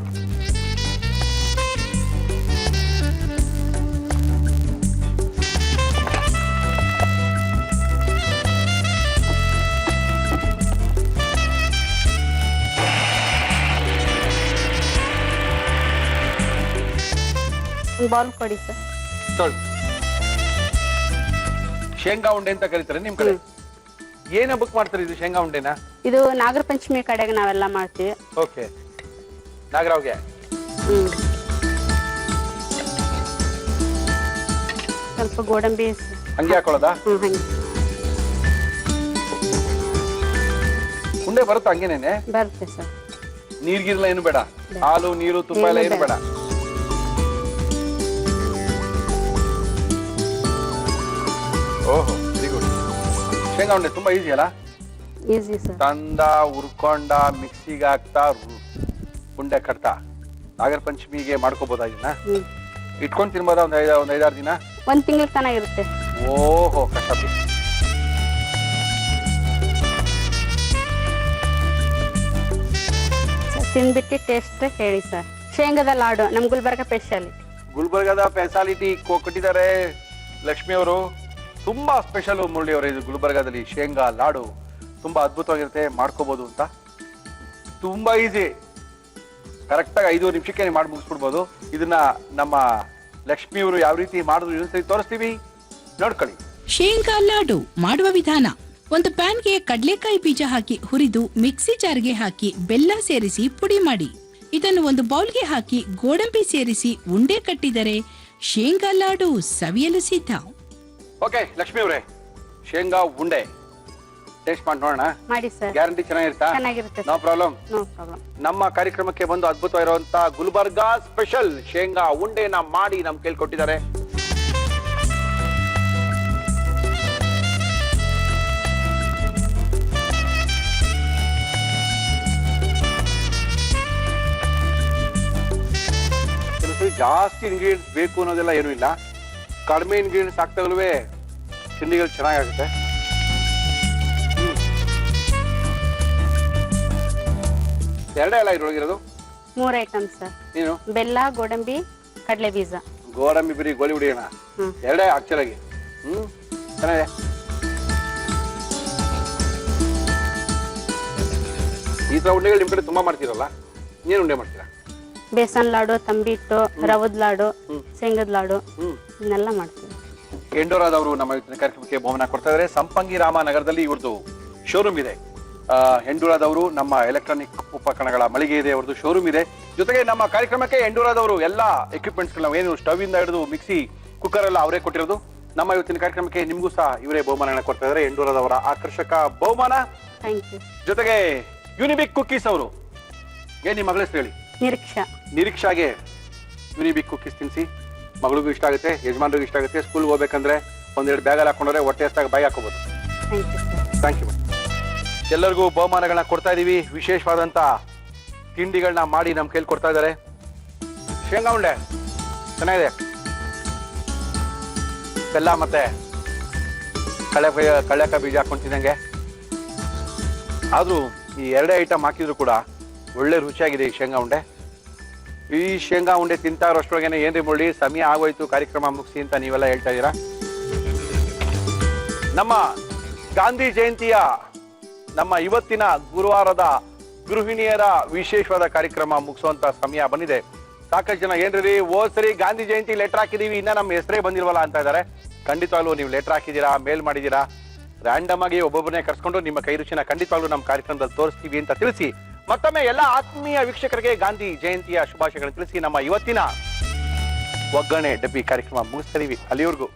ಒಂದು ಬೌಲ್ ಕೊಡಿ ಸರ್.
ನೋಡಿ, ಶೇಂಗಾ ಉಂಡೆ ಅಂತ ಕರೀತಾರೆ ನಿಮ್ ಕಡೆ. ಏನ ಬುಕ್ ಮಾಡ್ತಾರೆ ಇದು ಶೇಂಗಾ ಉಂಡೆನ?
ಇದು ನಾಗರ ಪಂಚಮಿ ಕಡೆಗೆ ನಾವೆಲ್ಲ ಮಾಡ್ತೀವಿ.
ಓಕೆ, ನಾಗರಾವ್ಗೆ.
ಸ್ವಲ್ಪ ಗೋಡಂಬಿ
ಹಂಗೆ ಹಾಕೊಳ್ಳೋದಾ?
ಹಂಗೆ
ಉಂಡೆ ಬರುತ್ತಾ? ಹಂಗೇನೇನೆ
ಬರುತ್ತೆ ಸರ್.
ನೀರ್ಗಿರಲ್ಲ ಏನು ಬೇಡ? ಹಾಲು ನೀರು ತುಪ್ಪ ಎಲ್ಲ ಏನು ಬೇಡ? ಓಹೋ, ವೆರಿ ಗುಡ್. ಶೇಂಗಾ ಉಂಡೆ ತುಂಬಾ ಈಸಿ ಅಲ್ಲ?
Easy sir.
ತಂದ, ಹುರ್ಕೊಂಡ, ಮಿಕ್ಸಿಗೆ ಹಾಕ್ತಾ, ಉಂಡೆ ಕಟ್ತಾ, ನಾಗರ ಪಂಚಮಿಗೆ ಮಾಡ್ಕೋಬೋದಾ ಇದನ್ನ? ಇಟ್ಕೊಂಡು ತಿನ್ಬೋದಾ ಒಂದ್ 5-6 ದಿನ?
1 ತಿಂಗಳ ತನಕ ಇರುತ್ತೆ.
ಓಹೋ, ಕಷ್ಟ.
ತಿನ್ಬಿಟ್ಟು ಟೇಸ್ಟ್ ಹೇಳಿ ಸರ್. ಶೇಂಗಾದ ಲಾಡು ನಮ್ ಗುಲ್ಬರ್ಗ ಸ್ಪೆಷಾಲಿಟಿ.
ಗುಲ್ಬರ್ಗದ ಸ್ಪೆಷಾಲಿಟಿ ಕೊಟ್ಟಿದ್ದಾರೆ ಲಕ್ಷ್ಮಿ ಅವರು. ತುಂಬಾ ಸ್ಪೆಷಲ್ ಮುರಳಿ ಅವರು. ಇದು ಗುಲ್ಬರ್ಗದಲ್ಲಿ ಶೇಂಗಾ ಲಾಡು ತುಂಬಾ ಅದ್ಭುತವಾಗಿರುತ್ತೆ, ಮಾಡ್ಕೋಬಹುದು ಅಂತ. ತುಂಬಾ ಈಸಿ. ಕರೆಕ್ಟಾಗಿ 5 ನಿಮಿಷಕ್ಕೆ ನೀವು ಮಾಡಿ ಮುಗಿಸ್ಬಿಡ್ಬೋದು. ಇದನ್ನ ನಮ್ಮ ಲಕ್ಷ್ಮಿ ಅವರು ಯಾವ ರೀತಿ ಮಾಡಿದ್ರು ಇನ್ನೊಂದ್ಸರಿ ತೋರಿಸ್ತೀವಿ, ನೋಡ್ಕೊಳ್ಳಿ.
ಶೇಂಗಾ ಲಾಡು ಮಾಡುವ ವಿಧಾನ: ಒಂದು ಪ್ಯಾನ್ಗೆ ಕಡಲೆಕಾಯಿ ಬೀಜ ಹಾಕಿ ಹುರಿದು ಮಿಕ್ಸಿ ಜಾರ್ಗೆ ಹಾಕಿ ಬೆಲ್ಲ ಸೇರಿಸಿ ಪುಡಿ ಮಾಡಿ. ಇದನ್ನು ಒಂದು ಬೌಲ್ಗೆ ಹಾಕಿ ಗೋಡಂಬಿ ಸೇರಿಸಿ ಉಂಡೆ ಕಟ್ಟಿದರೆ ಶೇಂಗಾ ಲಾಡು ಸವಿಯಲು ಸಿದ್ಧ.
ಓಕೆ ಲಕ್ಷ್ಮಿ ಅವರೇ, ಶೇಂಗಾ ಉಂಡೆ ಟೇಸ್ಟ್ ಮಾಡಿ ನೋಡೋಣ.
ಮಾಡಿ ಸರ್,
ಗ್ಯಾರಂಟಿ ಚೆನ್ನಾಗಿರುತ್ತಾ?
ಚೆನ್ನಾಗಿರುತ್ತೆ
ನೋ ಪ್ರಾಬ್ಲಮ್.
No problem.
ನಮ್ಮ ಕಾರ್ಯಕ್ರಮಕ್ಕೆ ಬಂದು ಅದ್ಭುತವಾಗಿರುವಂತ ಗುಲ್ಬರ್ಗಾ ಸ್ಪೆಷಲ್ ಶೇಂಗಾ ಉಂಡೆನ ಮಾಡಿ ನಮ್ ಕೇಳ್ಕೊಟ್ಟಿದ್ದಾರೆ. ಜಾಸ್ತಿ ಇಂಗ್ರೀಡಿಯೆಂಟ್ಸ್ ಬೇಕು ಅನ್ನೋದೆಲ್ಲ ಏನೂ ಇಲ್ಲ. ಕಡಿಮೆ ಇಂಗ್ರೀಡಿಯೆಂಟ್ಸ್ ಹಾಕ್ದಾಗಲೂ ತಿಂಡಿಗಳು ಚೆನ್ನಾಗಾಗುತ್ತೆ. ಎರಡೇ ಅಲ್ಲ ಇದ್ರೊಳಗಿರೋದು?
3 ಐಟಮ್ಸ್ ಸರ್.
ನೀನು
ಬೆಲ್ಲ, ಗೋಡಂಬಿ, ಕಡಲೆ ಬೀಜ.
ಗೋಡಂಬಿ ಬಿರಿ ಗೋಲಿ ಹುಡಿಯೋಣ. ಎರಡೇ ಆಕ್ಚುಲಾಗಿ. ಚೆನ್ನಾಗಿದೆ. ಈ ತರ ಉಂಡೆಗಳು ನಿಮ್ ಕಡೆ ತುಂಬಾ ಮಾಡ್ತೀರಲ್ಲ, ಏನ್ ಉಂಡೆ ಮಾಡ್ತೀರಾ?
ಬೇಸನ್ ಲಾಡು, ತಂಬಿಟ್ಟು, ರವದ ಲಾಡು, ಶೇಂಗದ ಲಾಡು ಇದನ್ನೆಲ್ಲ ಮಾಡ್ತೀವಿ.
ಎಂಡೋರಾದವರು ನಮ್ಮ ಇವತ್ತಿನ ಕಾರ್ಯಕ್ರಮಕ್ಕೆ ಬಹುಮಾನ ಕೊಡ್ತಾ ಇದ್ದಾರೆ. ಸಂಪಂಗಿ ರಾಮನಗರದಲ್ಲಿ ಇವ್ರದ್ದು ಶೋರೂಮ್ ಇದೆ. ಎಂಡೋರಾದವರು ನಮ್ಮ ಎಲೆಕ್ಟ್ರಾನಿಕ್ ಉಪಕರಣಗಳ ಮಳಿಗೆ ಇದೆ, ಅವ್ರದ್ದು ಶೋರೂಮ್ ಇದೆ. ಜೊತೆಗೆ ನಮ್ಮ ಕಾರ್ಯಕ್ರಮಕ್ಕೆ ಎಂಡೋರಾದವರು ಎಲ್ಲ ಎಕ್ವಿಪ್ಮೆಂಟ್ಸ್ ಏನು ಸ್ಟವ್ ಇಂದ ಹಿಡಿದು ಮಿಕ್ಸಿ, ಕುಕ್ಕರ್ ಎಲ್ಲ ಅವರೇ ಕೊಟ್ಟಿರೋದು. ನಮ್ಮ ಇವತ್ತಿನ ಕಾರ್ಯಕ್ರಮಕ್ಕೆ ನಿಮಗೂ ಸಹ ಇವರೇ ಬಹುಮಾನಗಳನ್ನ ಕೊಡ್ತಾ ಇದ್ದಾರೆ. ಎಂಡೋರಾದವರ ಆಕರ್ಷಕ ಬಹುಮಾನ.
Thank you.
ಜೊತೆಗೆ ಯುನಿಬಿಕ್ ಕುಕ್ಕೀಸ್ ಅವರು, ಏನ್ ನಿಮ್ಮ ಮಗಳ ಹೆಸರು ಹೇಳಿ?
ನಿರೀಕ್ಷಾ.
ನಿರೀಕ್ಷಾಗೆ ಯುನಿಬಿಕ್ ಕುಕ್ಕೀಸ್ ತಿನ್ಸಿ. ಮಗಳಿಗೂ ಇಷ್ಟ ಆಗುತ್ತೆ, ಯಜಮಾನ್ರಿಗೂ ಇಷ್ಟ ಆಗುತ್ತೆ. ಸ್ಕೂಲ್ಗೆ ಹೋಗ್ಬೇಕಂದ್ರೆ ಒಂದೆರಡು ಬ್ಯಾಗಲ್ಲಿ ಹಾಕೊಂಡ್ರೆ ಹೊಟ್ಟೆ ಹಸ್ದಾಗ ಬಾಯಿ ಹಾಕೋಬಹುದು.
Thank you sir.
Thank you. ಎಲ್ಲರಿಗೂ ಬಹುಮಾನಗಳನ್ನ ಕೊಡ್ತಾ ಇದೀವಿ. ವಿಶೇಷವಾದಂತ ತಿಂಡಿಗಳನ್ನ ಮಾಡಿ ನಮ್ ಕೈಲಿ ಕೊಡ್ತಾ ಇದ್ದಾರೆ. ಶೇಂಗಾ ಉಂಡೆ ಚೆನ್ನಾಗಿದೆ. ಬೆಲ್ಲ ಮತ್ತೆ ಕಳ್ಳೆಕಾಯಿ ಬೀಜ ಹಾಕೊಂಡು ತಿನ್ನಂಗೆ. ಆದ್ರೂ ಈ ಎರಡೇ ಐಟಮ್ ಹಾಕಿದ್ರು ಕೂಡ ಒಳ್ಳೆ ರುಚಿಯಾಗಿದೆ ಈ ಶೇಂಗಾ ಉಂಡೆ. ಈ ಶೇಂಗಾ ಉಂಡೆ ತಿಂತಾ ಇರೋಷ್ಟ್ರೊಳಗೇನೆ ಏನ್ರಿ ಮುರಳಿ ಸಮಯ ಆಗೋಯ್ತು, ಕಾರ್ಯಕ್ರಮ ಮುಗಿಸಿ ಅಂತ ನೀವೆಲ್ಲ ಹೇಳ್ತಾ ಇದ್ದೀರಾ. ನಮ್ಮ ಗಾಂಧಿ ಜಯಂತಿಯ ನಮ್ಮ ಇವತ್ತಿನ ಗುರುವಾರದ ಗೃಹಿಣಿಯರ ವಿಶೇಷವಾದ ಕಾರ್ಯಕ್ರಮ ಮುಗಿಸುವಂತ ಸಮಯ ಬಂದಿದೆ. ಸಾಕಷ್ಟು ಜನ ಏನ್ರಿ ಹೋದ್ ಸರಿ ಗಾಂಧಿ ಜಯಂತಿ ಲೆಟರ್ ಹಾಕಿದೀವಿ, ಇನ್ನ ನಮ್ಮ ಹೆಸರೇ ಬಂದಿಲ್ವಲ್ಲ ಅಂತ ಇದ್ದಾರೆ. ಖಂಡಿತವಾಗ್ಲೂ ನೀವು ಲೆಟರ್ ಹಾಕಿದ್ದೀರಾ, ಮೇಲ್ ಮಾಡಿದ್ದೀರಾ. ರ್ಯಾಂಡಮ್ ಆಗಿ ಒಬ್ಬೊಬ್ಬರನ್ನೇ ಕರ್ಸ್ಕೊಂಡು ನಿಮ್ಮ ಕೈ ರುಚಿನ ಖಂಡಿತವಾಗ್ಲೂ ನಮ್ಮ ಕಾರ್ಯಕ್ರಮದಲ್ಲಿ ತೋರಿಸ್ತೀವಿ ಅಂತ ತಿಳಿಸಿ, ಮತ್ತೊಮ್ಮೆ ಎಲ್ಲ ಆತ್ಮೀಯ ವೀಕ್ಷಕರಿಗೆ ಗಾಂಧಿ ಜಯಂತಿಯ ಶುಭಾಶಯಗಳನ್ನು ತಿಳಿಸಿ ನಮ್ಮ ಇವತ್ತಿನ ಒಗ್ಗರಣೆ ಡಬ್ಬಿ ಕಾರ್ಯಕ್ರಮ ಮುಗಿಸ್ತಾ ಇದೀವಿ. ಅಲ್ಲಿವರೆಗೂ